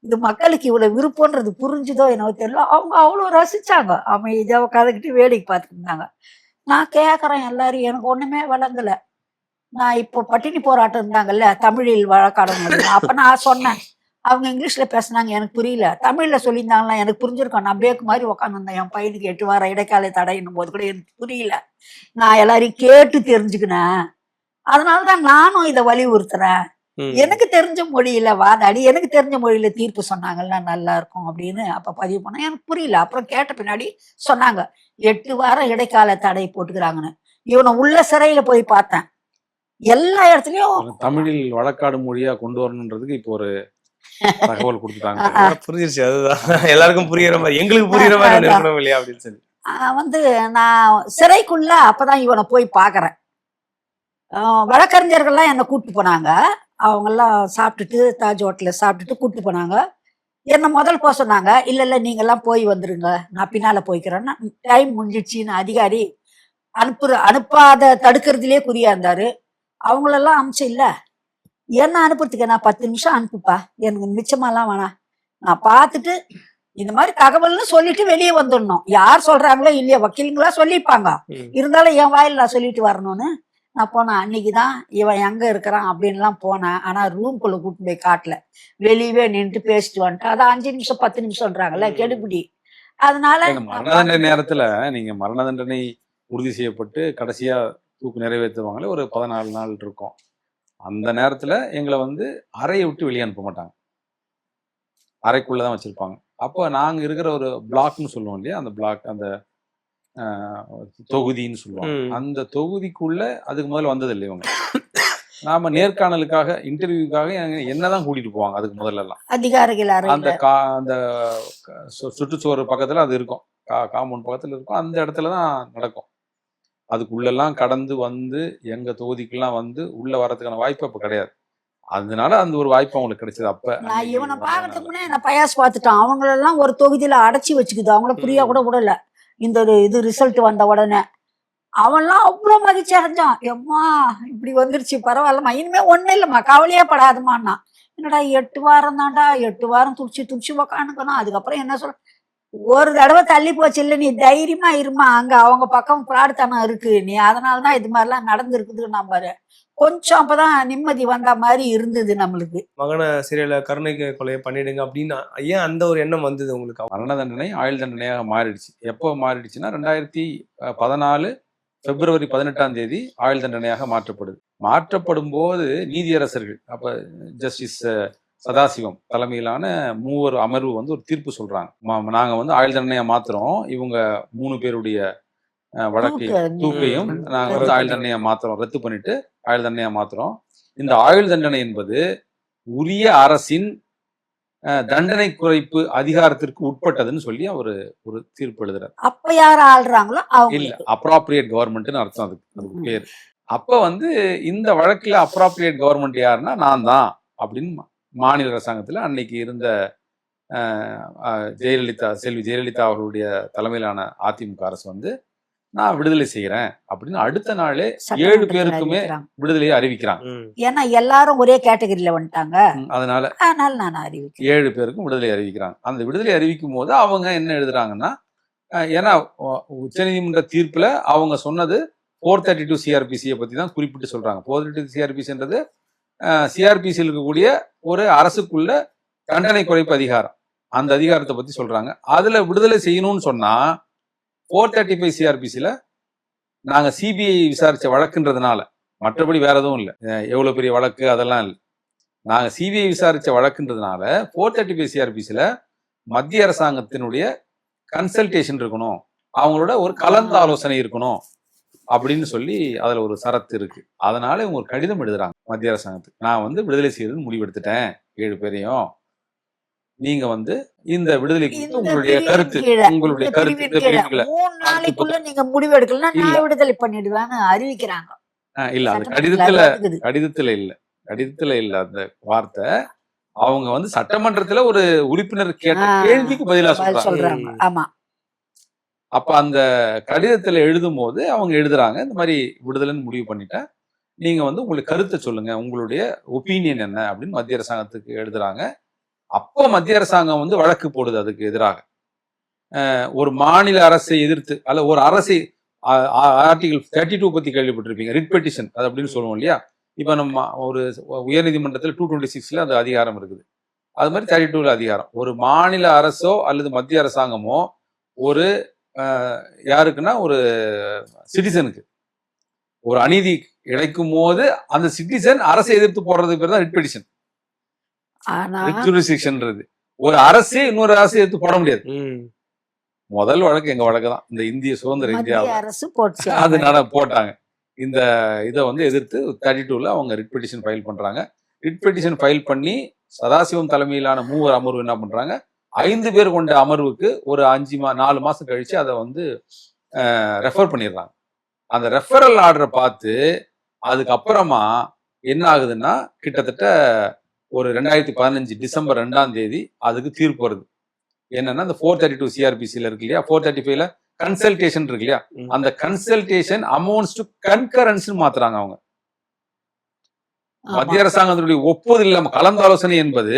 இது மக்களுக்கு இவ்வளவு விருப்பம்ன்றது புரிஞ்சுதோ என்னவோ தெரியல. அவங்க அவ்வளவு ரசிச்சாங்க. அமைதியா உட்காந்துக்கிட்டு வேடிக்கை பார்த்துட்டு இருந்தாங்க. நான் கேட்கறேன் எல்லாரும், எனக்கு ஒண்ணுமே விளங்கல. நான் இப்போ பட்டினி போராட்டம் இருந்தாங்கல்ல, தமிழில் வழக்காடணும். அப்ப நான் சொன்னேன், அவங்க இங்கிலீஷ்ல பேசினாங்க, எனக்கு புரியல. தமிழ்ல சொல்லியிருந்தாங்களா எனக்கு புரிஞ்சிருக்கோம். நான் பேக்கு மாதிரி உட்காந்துருந்தேன். என் பையனுக்கு 8 வார இடைக்கால தடைன்னும் போது கூட எனக்கு புரியல. நான் எல்லாரையும் கேட்டு தெரிஞ்சுக்கினேன். அதனாலதான் நானும் இதை வலியுறுத்துறேன். எனக்கு தெரிஞ்ச மொழியில வாதாடி எனக்கு தெரிஞ்ச மொழியில தீர்ப்பு சொன்னாங்கன்னா நல்லா இருக்கும் அப்படின்னு அப்ப பதிவு பண்ண. எனக்கு புரியல. அப்புறம் கேட்ட பின்னாடி சொன்னாங்க 8 வாரம் இடைக்கால தடை போட்டுக்கிறாங்கன்னு. இவனை உள்ள சிறையில போய் பார்த்தேன். எல்லா இடத்துலயும் தமிழில் வழக்காடு மொழியா கொண்டு வரணுன்றதுக்கு இப்போ ஒரு தகவல் கொடுத்துட்டாங்க. புரிஞ்சிருச்சு. அதுதான் எல்லாருக்கும் புரியுற மாதிரி, எங்களுக்கு புரியுற மாதிரி இருக்கணும் இல்லையா அப்படின்னு சொல்லி நான் சிறைக்குள்ள அப்பதான் இவனை போய் பாக்குறேன். வழக்கறிஞர்கள்லாம் என்னை கூப்பிட்டு போனாங்க. அவங்கெல்லாம் சாப்பிட்டுட்டு தாஜ் ஹோட்டலில் சாப்பிட்டுட்டு கூப்பிட்டு போனாங்க. என்னை முதல் போக சொன்னாங்க. இல்லை நீங்கள்லாம் போய் வந்துருங்க, நான் பின்னால் போய்க்கிறேன்னா. டைம் முடிஞ்சிடுச்சின்னு அதிகாரி அனுப்பாத தடுக்கிறதுலே குறியா இருந்தாரு. அவங்களெல்லாம் அனுப்பிச்சு இல்லை, என்ன அனுப்புறதுக்கு நான் 10 நிமிஷம் அனுப்புப்பா, எனக்கு மிச்சமாலாம் வேணாம், நான் பார்த்துட்டு இந்த மாதிரி தகவல்னு சொல்லிட்டு வெளியே வந்துடணும். யார் சொல்றாங்களோ இல்லையா, வக்கீலுங்களா சொல்லிப்பாங்க, இருந்தாலும் என் வாயில் நான் சொல்லிட்டு வரணும்னு நான் போனேன். அன்னைக்குதான் இவன் எங்க இருக்கிறான் அப்படின்லாம் போனேன். ஆனா ரூம்குள்ள கூட்டு போய் காட்டல, வெளியவே நின்று பேசிட்டு வந்துட்டு. அதான் 5 நிமிஷம் 10 நிமிஷம்ன்றாங்கல்ல, கெடுபிடி. அதனால மரண தண்டனை நேரத்துல நீங்க மரண தண்டனை உறுதி செய்யப்பட்டு கடைசியா தூக்கு நிறைவேற்றுவாங்களே, ஒரு 14 நாள் இருக்கும். அந்த நேரத்துல எங்களை அறையை விட்டு வெளியே அனுப்ப மாட்டாங்க, அறைக்குள்ளதான் வச்சிருப்பாங்க. அப்போ நாங்க இருக்கிற ஒரு பிளாக்னு சொல்லுவோம் இல்லையா, அந்த பிளாக், அந்த தொகுதின்னு சொல்லுவாங்க. அந்த தொகுதிக்குள்ள அதுக்கு முதல்ல வந்தது இல்லை இவங்க. நாம நேர்காணலுக்காக, இன்டர்வியூக்காக என்னதான் கூட்டிட்டு போவாங்க. அதுக்கு முதல்ல எல்லாம் அதிகாரிகள் அந்த சுற்றுச்சுவர் பக்கத்துல அது இருக்கும், காம்பவுண்ட் பக்கத்துல இருக்கும். அந்த இடத்துலதான் நடக்கும். அதுக்குள்ளெல்லாம் கடந்து எங்க தொகுதிக்கெல்லாம் உள்ள வர்றதுக்கான வாய்ப்பு அப்ப கிடையாது. அதனால அந்த ஒரு வாய்ப்பு அவங்களுக்கு கிடைச்சது. அப்ப நான் இவனை பாக்கிறதுக்கு முன்னே என்ன பயாஸ் பார்த்துட்டான். அவங்களெல்லாம் ஒரு தொகுதியில அடைச்சி வச்சுக்குது. அவங்கள புரியா கூட விடல. இந்த இது ரிசல்ட் வந்த உடனே அவன்லாம் அவ்வளவு மகிழ்ச்சி அடைஞ்சான். எம்மா இப்படி வந்துருச்சு, பரவாயில்லம்மா, இனிமே ஒண்ணும் இல்லம்மா, கவலையே படாதுமான்னா. என்னடா 8 வாரம் தான்டா, 8 வாரம் துடிச்சு உக்கானுக்கணும். அதுக்கப்புறம் என்ன சொல்ற, ஒரு தடவை தள்ளி போச்சு இல்லை, நீ தைரியமா இருமா, அங்க அவங்க பக்கம் பிரார்த்தனம் இருக்கு, நீ அதனாலதான் இது மாதிரிலாம் நடந்திருக்குது. நான் பாரு கொஞ்சம் அப்பதான் நிம்மதி வந்த மாதிரி இருந்தது நம்மளுக்கு. மகனை சிறையில கருணை கொலையை பண்ணிடுங்க அப்படின்னா ஏன் அந்த ஒரு எண்ணம் வந்தது உங்களுக்கு? மரண தண்டனை ஆயுள் தண்டனையாக மாறிடுச்சு. எப்போ மாறிடுச்சுன்னா 2014 பிப்ரவரி 18ஆம் தேதி ஆயுள் தண்டனையாக மாற்றப்படுது. மாற்றப்படும் போது நீதியரசர்கள் அப்ப ஜஸ்டிஸ் சதாசிவம் தலைமையிலான 3 அமர்வு வந்து ஒரு தீர்ப்பு சொல்றாங்க. நாங்க வந்து ஆயுள் தண்டனையை மாத்துறோம், இவங்க 3 பேருடைய தூக்கையும் நாங்க வந்து ஆயுள் தண்டனையை மாத்துறோம், ரத்து பண்ணிட்டு ஆயுள் தண்டனையை மாத்துறோம். இந்த ஆயுள் தண்டனை என்பது உரிய அரசின் தண்டனை குறைப்பு அதிகாரத்திற்கு உட்பட்டதுன்னு சொல்லி அவரு ஒரு தீர்ப்பு எழுதுறாரு. அப்ப யார் ஆள்றாங்களோ அவங்க இல்ல, அப்ராப்ரியேட் கவர்மெண்ட்னு அர்த்தம் அதுக்கு பேர். அப்ப வந்து இந்த வழக்குல அப்ராப்ரியேட் கவர்மெண்ட் யாருன்னா நான் தான் அப்படின்னு மாநில அரசாங்கத்துல அன்னைக்கு இருந்த செல்வி ஜெயலலிதா அவர்களுடைய தலைமையிலான அதிமுக அரசு வந்து நான் விடுதலை செய்யறேன் அப்படின்னு அடுத்த நாளே 7 பேருக்குமே விடுதலையை அறிவிக்கிறாங்க. ஏன்னா எல்லாரும் ஒரே கேட்டகரியில வந்துட்டாங்க, அதனால நான் அறிவிக்கிறேன். 7 பேருக்கும் விடுதலை அறிவிக்கிறாங்க. அந்த விடுதலை அறிவிக்கும் போது அவங்க என்ன எழுதுறாங்கன்னா, ஏன்னா உச்சநீதிமன்ற தீர்ப்புல அவங்க சொன்னது 432 சிஆர்பிசியை பத்தி தான் குறிப்பிட்டு சொல்றாங்க. 432 சிஆர்பிசின்றது சிஆர்பிசியில் இருக்கக்கூடிய ஒரு அரசுக்குள்ள தண்டனை குறைப்பு அதிகாரம், அந்த அதிகாரத்தை பத்தி சொல்றாங்க. அதுல விடுதலை செய்யணும்னு சொன்னா 435 சிஆர்பிசில நாங்க சிபிஐ விசாரிச்ச வழக்குன்றதுனால, மற்றபடி வேற எதுவும் இல்லை, எவ்வளவு பெரிய வழக்கு அதெல்லாம் இல்லை, நாங்க சிபிஐ விசாரிச்ச வழக்குன்றதுனால 435 சிஆர்பிசில மத்திய அரசாங்கத்தினுடைய கன்சல்டேஷன் இருக்கணும், அவங்களோட ஒரு கலந்த ஆலோசனை இருக்கணும் அப்படின்னு சொல்லி அதுல ஒரு சரத்து இருக்கு. அதனால இவங்க ஒரு கடிதம் எழுதுறாங்க மத்திய அரசாங்கத்துக்கு, நான் வந்து விடுதலை செய்யறது முடிவெடுத்துட்டேன் 7 பேரையும், நீங்க வந்து இந்த விடுதலைக்கு உங்களுடைய கருத்து இந்த பிரிவுகளை 3 நாளைக்குள்ள நீங்க முடிவு எடுக்கலாம், நான் விடுதலை பண்ணிடுவேன்னு அறிவிக்கிறாங்க. இல்ல, அது கடிதத்துல இல்ல அந்த வார்த்தை. அவங்க வந்து சட்டமன்றத்துல ஒரு உறுப்பினர் கேட்ட கேள்விக்கு பதிலா சொல்றாங்க. ஆமா. அப்ப அந்த கடிதத்துல எழுதும் போது அவங்க எழுதுறாங்க, இந்த மாதிரி விடுதலைன்னு முடிவு பண்ணிட்டேன், நீங்க வந்து உங்களுக்கு கருத்தை சொல்லுங்க, உங்களுடைய ஒப்பீனியன் என்ன அப்படின்னு மத்திய அரசாங்கத்துக்கு எழுதுறாங்க. அப்போ மத்திய அரசாங்கம் வந்து வழக்கு போடுது அதுக்கு எதிராக. ஒரு மாநில அரசை எதிர்த்து அல்ல ஒரு அரசை ஆர்டிகல் 32 பத்தி கேள்விப்பட்டிருப்பீங்க, ரிட் பெட்டிஷன் அது அப்படின்னு சொல்லுவோம் இல்லையா. இப்ப நம்ம ஒரு உயர்நீதிமன்றத்தில் 226ல அந்த அதிகாரம் இருக்குது, அது மாதிரி 32ல அதிகாரம். ஒரு மாநில அரசோ அல்லது மத்திய அரசாங்கமோ ஒரு யாருக்குன்னா ஒரு சிட்டிசனுக்கு ஒரு அநீதி இழைக்கும் போது அந்த சிட்டிசன் அரசை எதிர்த்து போடுறது பேர் தான் ரிட் பெட்டிஷன். ஒரு அரசு இன்னொரு அரசு எடுத்து போட முடியாது. முதல் வழக்கு எங்க வழக்கு தான், இந்த இந்திய சுதந்திர இந்தியாவில் அதனால போட்டாங்க. இந்த இதை வந்து எதிர்த்து 32ல அவங்க ரிட் பெட்டிஷன் ஃபைல் பண்றாங்க. ரிட் பெட்டிஷன் ஃபைல் பண்ணி சதாசிவம் தலைமையிலான 3 அமர்வு என்ன பண்றாங்க, 5 பேர் கொண்ட அமர்வுக்கு ஒரு 4 மாசம் கழிச்சு அதை வந்து ரெஃபர் பண்ணிடுறாங்க. அந்த ரெஃபரல் ஆர்டரை பார்த்து அதுக்கப்புறமா என்ன ஆகுதுன்னா, கிட்டத்தட்ட ஒரு 2015 டிசம்பர் 2ஆம் தேதி அதுக்கு தீர்ப்பு வருது. என்னன்னா, அந்த 432 சிஆர்பிசில இருக்கு இல்லையா, 435ல கன்சல்டேஷன் இருக்கு இல்லையா, அந்த கன்சல்டேஷன் அமௌண்ட்ஸ் டு கன்கரன்ஸ் மாத்துறாங்க அவங்க. மத்திய அரசாங்கத்துடைய ஒப்புதல் இல்லாம கலந்தாலோசனை என்பது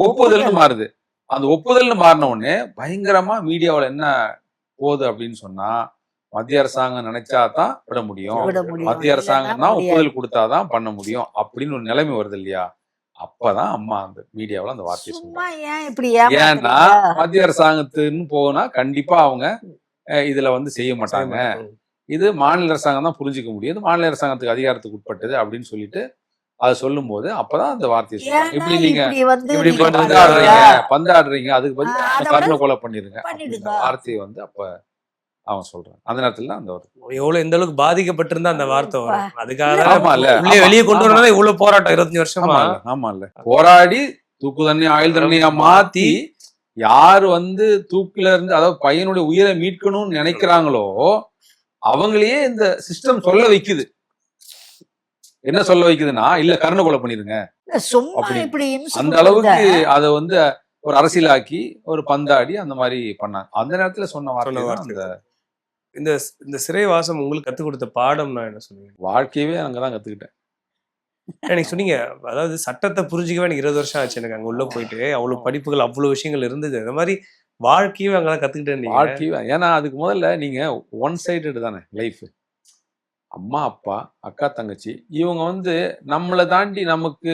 ஒப்புதல்னு மாறுது. அந்த ஒப்புதல்னு மாறின உடனே பயங்கரமா மீடியாவில் என்ன போகுது அப்படின்னு சொன்னா, மத்திய அரசாங்கம் நினைச்சாதான் விட முடியும், மத்திய அரசாங்கம் தான் ஒப்புதல் கொடுத்தாதான் பண்ண முடியும் அப்படின்னு ஒரு நிலைமை வருது இல்லையா. அப்பதான் அம்மா அந்த மீடியாவில் அந்த வார்த்தையை சொல்றாங்க. ஏன்னா மத்திய அரசாங்கத்துன்னு போனா கண்டிப்பா அவங்க இதுல வந்து செய்ய மாட்டாங்க, இது மாநில அரசாங்கம் தான் புரிஞ்சுக்க முடியாது, மாநில அரசாங்கத்துக்கு அதிகாரத்துக்கு உட்பட்டது அப்படின்னு சொல்லிட்டு அதை சொல்லும் போது அப்பதான் அந்த வார்த்தையை சொல்றாங்க. இப்படி நீங்க இப்படி பந்தாடுறீங்க, அதுக்கு பதில் கருணை கொலை பண்ணிருங்க அப்படின்ற வார்த்தையை வந்து அப்ப அவங்க சொல்றாங்க. அந்த நேரத்துல அந்த எவ்வளவு எந்த அளவுக்கு பாதிக்கப்பட்டிருந்தா அந்த வார்த்தை வரும். அதுக்காக வெளியே கொண்டு வரணும் இவ்வளவு போராட்டம் 25 வருஷமா. ஆமா இல்ல, போராடி தூக்கு தண்ணி ஆயுள் தண்டனையா மாத்தி யாரு வந்து தூக்குல இருந்து, அதாவது பையனுடைய உயிரை மீட்கணும்னு நினைக்கிறாங்களோ அவங்களையே இந்த சிஸ்டம் சொல்ல வைக்குது. என்ன சொல்ல வைக்குதுன்னா, இல்ல கருணை கொலை பண்ணிருங்க அந்த அளவுக்கு அதை வந்து ஒரு அரசியலாக்கி ஒரு பந்தாடி அந்த மாதிரி பண்ணாங்க. அந்த நேரத்துல சொன்ன வார்த்தை இந்த இந்த சிறைவாசம் உங்களுக்கு கத்துக் கொடுத்த பாடம் நான் என்ன சொல்லுவேன், வாழ்க்கையவே அங்கதான் கத்துக்கிட்டேன். எனக்கு சொன்னீங்க, அதாவது சட்டத்தை புரிஞ்சுக்கவே எனக்கு 20 வருஷம் ஆச்சு. எனக்கு அங்க உள்ள போயிட்டு அவ்வளவு படிப்புகள் அவ்வளவு விஷயங்கள் இருந்தது. இந்த மாதிரி வாழ்க்கையவே அங்கதான் கத்துக்கிட்டேன். வாழ்க்கையே ஏன்னா அதுக்கு முதல்ல நீங்க ஒன் சைடட் தானே லைஃப். அம்மா அப்பா அக்கா தங்கச்சி இவங்க வந்து நம்மளை தாண்டி நமக்கு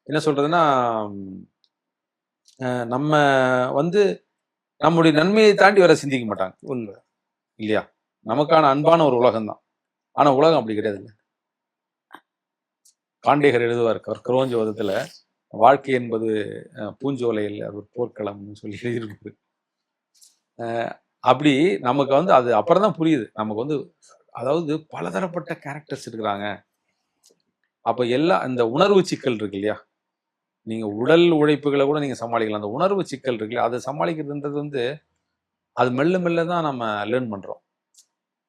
என்ன சொல்றதுன்னா, நம்ம வந்து நம்முடைய நன்மையை தாண்டி வர சிந்திக்க மாட்டாங்க. உண்மை இல்லையா, நமக்கான அன்பான ஒரு உலகம் தான். ஆனா உலகம் அப்படி கிடையாது. காண்டேகர் எழுதுவார் கிரோஞ்சோதத்துல, வாழ்க்கை என்பது பூஞ்சோலையில் அது ஒரு போர்க்களம்னு சொல்லி எழுதியிருப்பாரு. அப்படி நமக்கு வந்து அது அப்புறம் தான் புரியுது நமக்கு வந்து, அதாவது பலதரப்பட்ட கேரக்டர்ஸ் இருக்கிறாங்க. அப்ப எல்லாம் இந்த உணர்வு சிக்கல் இருக்கு இல்லையா, நீங்க உடல் உழைப்புகளை கூட நீங்க சமாளிக்கலாம். அந்த உணர்வு சிக்கல் இருக்கு இல்லையா, அதை சமாளிக்கிறதுன்றது வந்து அது மெல்ல மெல்ல தான் நம்ம லேர்ன் பண்றோம்.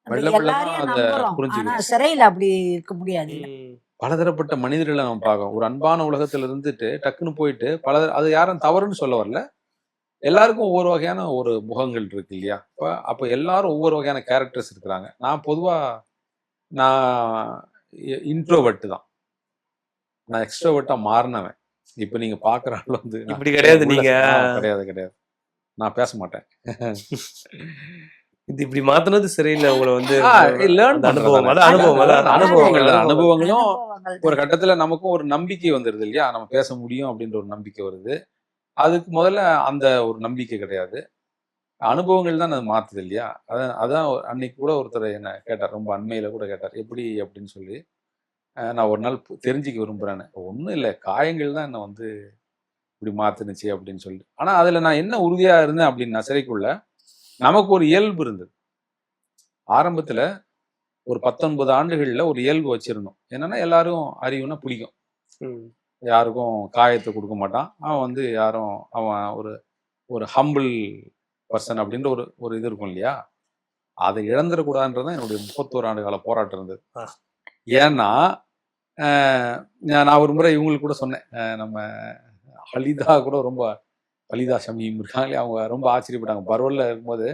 மெல்ல மெல்ல தான் எல்லாரையும் அதை நம்புறோம். ஆனா புரிஞ்சுக்கிறோம். சிறையில அப்படி இருக்க முடியாது. பலதரப்பட்ட மனிதர்களை நம்ம பார்க்கறோம். ஒரு அன்பான உலகத்துல இருந்துட்டு டக்குன்னு போயிட்டு அது யாரும் தவறுன்னு சொல்ல வரல. எல்லாருக்கும் ஒவ்வொரு வகையான ஒரு முகங்கள் இருக்கு இல்லையா. அப்ப எல்லாரும் ஒவ்வொரு வகையான கேரக்டர்ஸ் இருக்கிறாங்க. நான் பொதுவா இன்ட்ரோவர்ட் தான். நான் எக்ஸ்ட்ரோவர்ட்டா மாறினவன். இப்ப நீங்க பாக்குற ஆள் வந்து இப்படி கிடையாது. நீங்க கிடையாது. நான் பேச மாட்டேன். இது இப்படி மாத்தினது சரியில்லை. உங்களை வந்து அனுபவங்களும் ஒரு கட்டத்துல நமக்கும் ஒரு நம்பிக்கை வந்துருது இல்லையா, நம்ம பேச முடியும் அப்படின்ற ஒரு நம்பிக்கை வருது. அதுக்கு முதல்ல அந்த ஒரு நம்பிக்கை கிடையாது, அனுபவங்கள் தான் அது மாத்துது இல்லையா. அதான் அன்னைக்கு கூட ஒருத்தர் என்ன கேட்டார், ரொம்ப அண்மையில கூட கேட்டார், எப்படி அப்படின்னு சொல்லி. நான் ஒரு நாள் தெரிஞ்சுக்க விரும்புறேன்னு. ஒன்றும் இல்லை, காயங்கள் தான் என்னை வந்து இப்படி மாத்துனுச்சு அப்படின்னு சொல்லி. ஆனா அதுல நான் என்ன உறுதியா இருந்தேன் அப்படின்னா, சிறைக்குள்ள நமக்கு ஒரு இயல்பு இருந்தது. ஆரம்பத்துல ஒரு 19 ஆண்டுகள்ல ஒரு இயல்பு வச்சிருந்தோம். என்னன்னா எல்லாரும் அறிவுனா பிடிக்கும், யாருக்கும் காயத்தை கொடுக்க மாட்டான், அவன் வந்து யாரும் அவன் ஒரு ஒரு ஹம்பிள் பர்சன் அப்படின்ற ஒரு இது இருக்கும் இல்லையா. அதை இழந்துடக்கூடாதுன்றதான் என்னுடைய 31 ஆண்டு கால போராட்டம் இருந்தது. ஏன்னா நான் ஒரு முறை இவங்களுக்கு கூட சொன்னேன், நம்ம ஹலிதா கூட ரொம்ப, ஹலிதா ஷமீம் இருக்காங்களே, அவங்க ரொம்ப ஆச்சரியப்பட்டாங்க. பரோல்ல இருக்கும்போது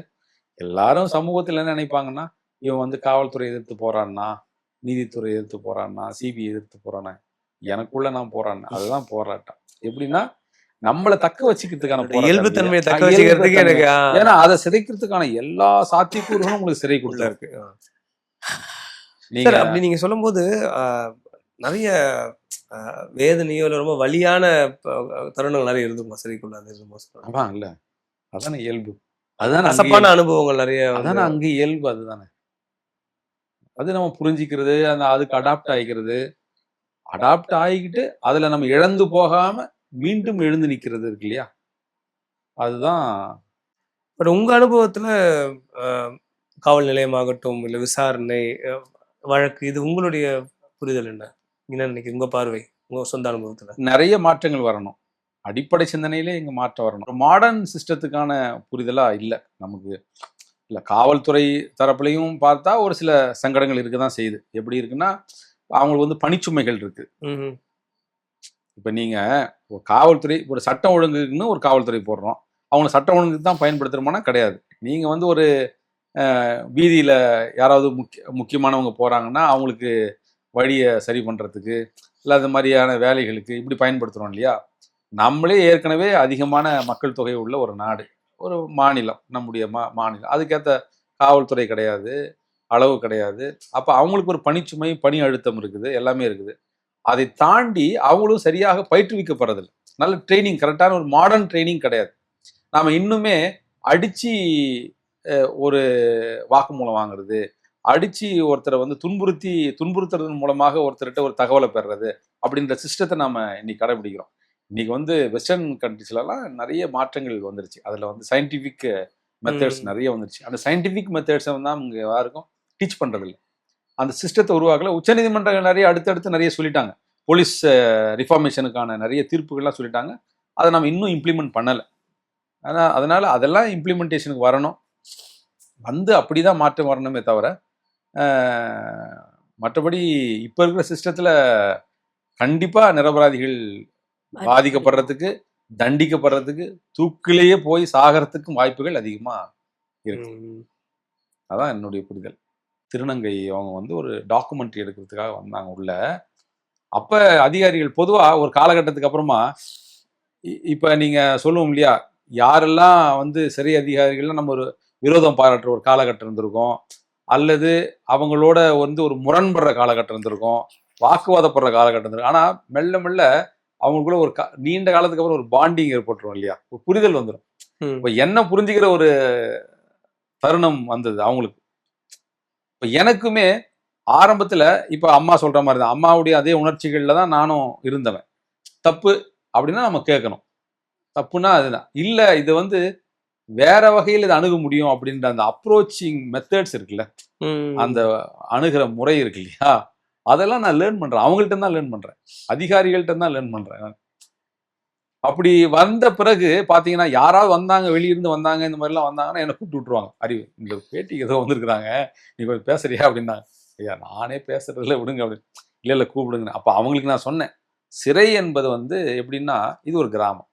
எல்லாரும் சமூகத்தில் என்ன நினைப்பாங்கன்னா, இவன் வந்து காவல்துறை எதிர்த்து போறான்னா, நீதித்துறை எதிர்த்து போறான்னா, சிபிஐ எதிர்த்து போறானா, எனக்குள்ள நான் போறான்னு. அதுதான் போராட்டம். எப்படின்னா நம்மளை தக்க வச்சுக்கிறதுக்கான இயல்பு தன்மையை தக்க வச்சுக்கிறதுக்கு எனக்கு, ஏன்னா அதை சிதைக்கிறதுக்கான எல்லா சாத்தியக்கூறுகளும் உங்களுக்கு சிறை கொடுத்தா இருக்கு. அப்படி நீங்க சொல்லும் போது நிறைய வேதனையோ ரொம்ப வலியான தருணங்கள் நிறைய இருந்துமா சிறைக்குள்ள? இல்ல, அதான இயல்பு, அதுதான் கசப்பான அனுபவங்கள் நிறைய, அதான அங்க இயல்பு, அதுதானே. அது நம்ம புரிஞ்சுக்கிறது, அதுக்கு அடாப்ட் ஆகிக்கிறது, அடாப்ட் ஆகிக்கிட்டு அதுல நம்ம இழந்து போகாம மீண்டும் எழுந்து நிக்கிறது இருக்கு இல்லையா, அதுதான். பட் உங்க அனுபவத்துல காவல் நிலையமாகட்டும் இல்ல விசாரணை வழக்கு, இது உங்களுடைய புரிதல் என்ன நினைக்கிறீங்க? உங்க பார்வை, உங்க சொந்த அனுபவத்துல நிறைய மாற்றங்கள் வரணும். அடிப்படை சிந்தனையிலே இங்க மாற்றம் வரணும். ஒரு மாடர்ன் சிஸ்டத்துக்கான புரிதலா இல்லை நமக்கு. இல்லை, காவல்துறை தரப்புலையும் பார்த்தா ஒரு சில சங்கடங்கள் இருக்குதான் செய்யுது. எப்படி இருக்குன்னா, அவங்களுக்கு வந்து பணிச்சுமைகள் இருக்கு. இப்ப நீங்க ஒரு காவல்துறை, ஒரு சட்டம் ஒழுங்குன்னு ஒரு காவல்துறை போடுறோம், அவங்க சட்டம் ஒழுங்குக்கு தான் பயன்படுத்துறோம்னா கிடையாது. நீங்க வந்து ஒரு வீதியில யாராவது முக்கியமானவங்க போறாங்கன்னா அவங்களுக்கு வழியை சரி பண்றதுக்கு இல்லை அது மாதிரியான வேலைகளுக்கு இப்படி பயன்படுத்துறோம் இல்லையா. நம்மளே ஏற்கனவே அதிகமான மக்கள் தொகை உள்ள ஒரு நாடு, ஒரு மாநிலம், நம்முடைய மாநிலம், அதுக்கேற்ற காவல்துறை கிடையாது, அளவு கிடையாது. அப்ப அவங்களுக்கு ஒரு பணிச்சுமை, பணி அழுத்தம் இருக்குது, எல்லாமே இருக்குது. அதை தாண்டி அவங்களும் சரியாக பயிற்றுவிக்கப்படுறதில்லை. நல்ல ட்ரைனிங், கரெக்டான ஒரு மாடர்ன் ட்ரைனிங் கிடையாது. நாம இன்னுமே அடிச்சு ஒரு வாக்குமூலம் வாங்குறது, அடிச்சு ஒருத்தரை வந்து துன்புறுத்துறதன் மூலமாக ஒருத்தர்கிட்ட ஒரு தகவலை பெறுறது அப்படின்ற சிஸ்டத்தை நாம இன்னைக்கு கடைபிடிக்கிறோம். இன்னைக்கு வந்து வெஸ்டர்ன் கண்ட்ரிஸ்லாம் நிறைய மாற்றங்கள் வந்துருச்சு. அதுல வந்து சயின்டிபிக் மெத்தட்ஸ் நிறைய வந்துருச்சு. அந்த சயின்டிபிக் மெத்தட்ஸை வந்து அவங்க யாருக்கும் டீச் பண்றது இல்லை. அந்த சிஸ்டத்தை உருவாக்கல. உச்சநீதிமன்றங்கள் நிறைய அடுத்தடுத்து நிறைய சொல்லிட்டாங்க. போலீஸ் ரிஃபார்மேஷனுக்கான நிறைய தீர்ப்புகள்லாம் சொல்லிட்டாங்க. அதை நம்ம இன்னும் இம்ப்ளிமெண்ட் பண்ணலை. அதனால அதெல்லாம் இம்ப்ளிமெண்டேஷனுக்கு வரணும். வந்து அப்படிதான் மாற்றம் வரணுமே தவிர, மற்றபடி இப்ப இருக்கிற சிஸ்டத்துல கண்டிப்பா நிரபராதிகள் பாதிக்கப்படுறதுக்கு, தண்டிக்கப்படுறதுக்கு, தூக்கிலேயே போய் சாகிறதுக்கும் வாய்ப்புகள் அதிகமா இருக்கு. அதான் என்னுடைய புரிதல். திருநங்கை அவங்க வந்து ஒரு டாக்குமெண்ட்ரி எடுக்கிறதுக்காக வந்தாங்க உள்ள. அப்ப அதிகாரிகள் பொதுவா ஒரு காலகட்டத்துக்கு அப்புறமா, இப்ப நீங்க சொல்லுவோம் இல்லையா, யாரெல்லாம் வந்து சிறை அதிகாரிகள்லாம் நம்ம ஒரு விரோதம் பாராட்டுற ஒரு காலகட்டம் இருந்திருக்கும், அல்லது அவங்களோட வந்து ஒரு முரண்படுற காலகட்டம் இருந்திருக்கும், வாக்குவாதப்படுற காலகட்டம் இருந்திருக்கும். ஆனா மெல்ல மெல்ல அவங்களுக்குள்ள ஒரு நீண்ட காலத்துக்கு அப்புறம் ஒரு பாண்டிங் ஏற்பட்டுரும் இல்லையா, ஒரு புரிதல் வந்துடும். இப்ப என்ன புரிஞ்சுக்கிற ஒரு தருணம் வந்தது அவங்களுக்கு. இப்ப எனக்குமே ஆரம்பத்துல இப்ப அம்மா சொல்ற மாதிரி தான், அம்மாவுடைய அதே உணர்ச்சிகள்ல தான் நானும் இருந்தவன். தப்பு அப்படின்னா நம்ம கேட்கணும், தப்புனா அதுதான். இல்ல இது வந்து வேற வகையில் இதை அணுக முடியும் அப்படின்ற அந்த அப்ரோச்சிங் மெத்தட்ஸ் இருக்குல்ல, அந்த அணுகிற முறை இருக்கு இல்லையா, அதெல்லாம் நான் லேர்ன் பண்றேன். அவங்கள்ட்ட தான் லேர்ன் பண்றேன், அதிகாரிகள்ட்ட தான் லேர்ன் பண்றேன். அப்படி வந்த பிறகு பாத்தீங்கன்னா யாராவது வந்தாங்க, வெளியிருந்து வந்தாங்க, இந்த மாதிரி எல்லாம் வந்தாங்கன்னா என்ன கூப்பிட்டு விட்டுருவாங்க. அறிவு, இந்த பேட்டிக்கு ஏதோ வந்திருக்கிறாங்க, நீ கொஞ்சம் பேசுறியா அப்படின்னா, ஐயா நானே பேசுறதுல விடுங்க அப்படின்னு. இல்ல கூப்பிடுங்க. அப்ப அவங்களுக்கு நான் சொன்னேன், சிறை என்பது வந்து எப்படின்னா இது ஒரு கிராமம்,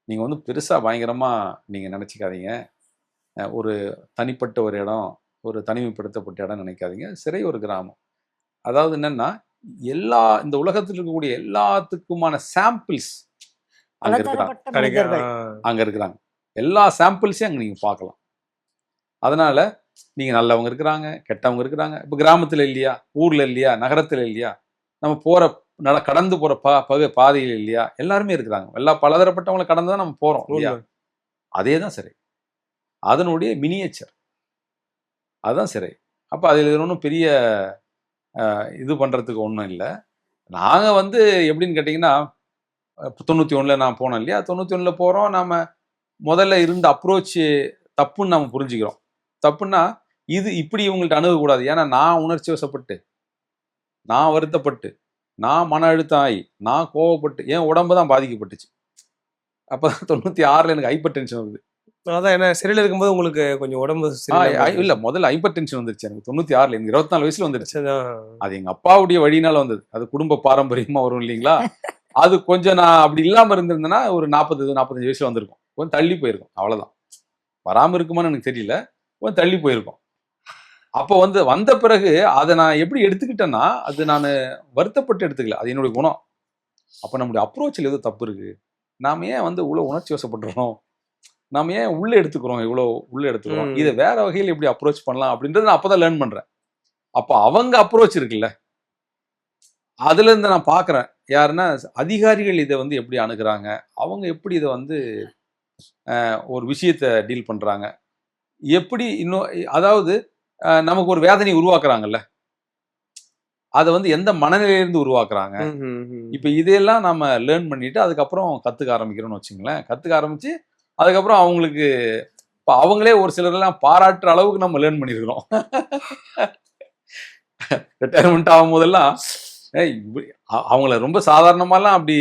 நீங்க வந்து பெருசா பயங்கரமா நீங்க நினைச்சுக்காதீங்க, ஒரு தனிப்பட்ட ஒரு இடம், ஒரு தனிமைப்படுத்தப்பட்ட இடம் நினைக்காதீங்க. சிறை ஒரு கிராமம். அதாவது என்னன்னா எல்லா இந்த உலகத்தில் இருக்கக்கூடிய எல்லாத்துக்குமான சாம்பிள்ஸ் அங்க இருக்கிறாங்க, பலதரப்பட்ட மனிதர்கள். அங்க இருக்கிறாங்க. எல்லா சாம்பிள்ஸையும் அங்க நீங்க பார்க்கலாம். அதனால நீங்க நல்லவங்க இருக்கிறாங்க, கெட்டவங்க இருக்கிறாங்க. இப்ப கிராமத்துல இல்லையா, ஊர்ல இல்லையா, நகரத்துல இல்லையா, நம்ம போற கடந்து போற பாதையில் இல்லையா, எல்லாருமே இருக்கிறாங்க. எல்லா பலதரப்பட்டவங்களை கடந்து தான் நம்ம போறோம் இல்லையா. அதே தான் சிறை, அதனுடைய மினியேச்சர், அதுதான் சிறை. அப்ப அதுல ஒன்றும் பெரிய இது பண்றதுக்கு ஒன்றும் இல்லை. நாங்க வந்து எப்படின்னு கேட்டீங்கன்னா, 91ல நான் போனேன் இல்லையா, 91ல போறோம். நாம முதல்ல இருந்த அப்ரோச் தப்புன்னு நாம புரிஞ்சுக்கிறோம். தப்புன்னா இது இப்படி இவங்கள்ட்ட அணுகக்கூடாது. ஏன்னா நான் உணர்ச்சி வசப்பட்டு, நான் வருத்தப்பட்டு, நான் மன அழுத்தம் ஆகி, நான் கோவப்பட்டு, என் உடம்பு தான் பாதிக்கப்பட்டுச்சு. அப்பதான் 96ல எனக்கு ஹைப்பர் டென்ஷன் வருது. அதான் என்ன சிறையில் இருக்கும்போது உங்களுக்கு கொஞ்சம் உடம்பு இல்ல, முதல்ல ஹைப்பர் டென்ஷன் வந்துருச்சு எனக்கு 96ல, எனக்கு 24 வயசுல வந்துருச்சு. அது எங்க அப்பாவுடைய வழியினால வந்தது, அது குடும்ப பாரம்பரியமா வரும் இல்லைங்களா. அது கொஞ்சம் நான் அப்படி இல்லாம இருந்திருந்தேன்னா ஒரு 40-45 வயசுல வந்திருக்கும், கொஞ்சம் தள்ளி போயிருக்கும், அவ்வளவுதான். வராம இருக்குமான்னு எனக்கு தெரியல, கொஞ்சம் தள்ளி போயிருக்கும். அப்போ வந்து வந்த பிறகு அதை நான் எப்படி எடுத்துக்கிட்டேன்னா, அது நான் வருத்தப்பட்டு எடுத்துக்கல, அது என்னுடைய குணம். அப்ப நம்முடைய அப்ரோச்சில் ஏதோ தப்பு இருக்கு, நாம ஏன் வந்து இவ்வளவு உணர்ச்சி வசப்படுறோம், நாம ஏன் உள்ள எடுத்துக்கிறோம், இவ்வளவு உள்ள எடுத்துக்கிறோம், இதை வேற வகையில் எப்படி அப்ரோச் பண்ணலாம் அப்படின்றது நான் அப்பதான் லேர்ன் பண்றேன். அப்ப அவங்க அப்ரோச் இருக்குல்ல, அதுல இருந்து நான் பாக்குறேன் யாருன்னா அதிகாரிகள் இதை வந்து எப்படி அணுகுறாங்க, அவங்க எப்படி இதை வந்து ஒரு விஷயத்தை டீல் பண்றாங்க, எப்படி இன்னும் அதாவது நமக்கு ஒரு வேதனை உருவாக்குறாங்கல்ல, அதை வந்து எந்த மனநிலையிலிருந்து உருவாக்குறாங்க. இப்ப இதையெல்லாம் நம்ம லேர்ன் பண்ணிட்டு அதுக்கப்புறம் கத்துக்க ஆரம்பிக்கிறோம்னு வச்சுங்களேன். கத்துக்க ஆரம்பிச்சு அதுக்கப்புறம் அவங்களுக்கு இப்ப அவங்களே ஒரு சிலரெல்லாம் பாராட்டுற அளவுக்கு நம்ம லேர்ன் பண்ணிருக்கிறோம். ரிட்டையர்மெண்ட் ஆகும் போதெல்லாம் அவங்கள ரொம்ப சாதாரணமாலாம் அப்படி